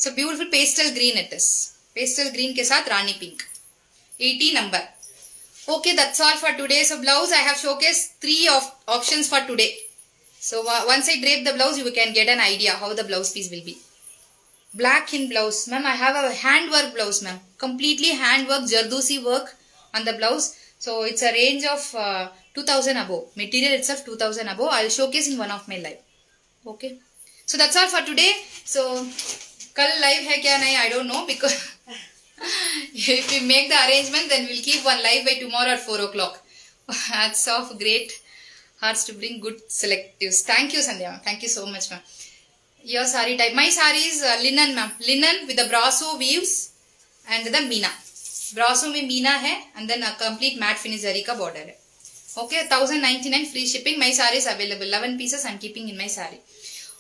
So beautiful pastel green it is. Pastel green के साथ rani pink 80 number. Okay, that's all for today. So blouse I have showcased 3 options for today. So once I drape the blouse you can get an idea how the blouse piece will be. Black in blouse. Ma'am, I have a handwork blouse ma'am. Completely handwork, Jardosi work on the blouse. So it's a range of 2000 above. Material itself 2000 above. I'll showcase in one of my live. Okay. So that's all for today. So kal live hai kya nahi I don't know because if we make the arrangement then we'll keep one live by tomorrow at 4 o'clock. Hats off, great hearts to bring good selectives. Thank you Sandhya ma'am. Thank you so much ma'am. Your saree type. My saree is linen ma'am. Linen with the brasso weaves and the meena. ब्रासो में मीना है and then a complete matte finish जरी का border है. Okay, 1099 free shipping. My saree is available. 11 pieces I'm keeping in my saree.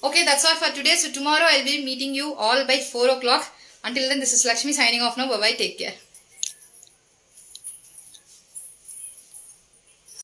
Okay, that's all for today. So tomorrow I'll be meeting you all by 4 o'clock. Until then, this is Lakshmi signing off now. Bye bye. Take care.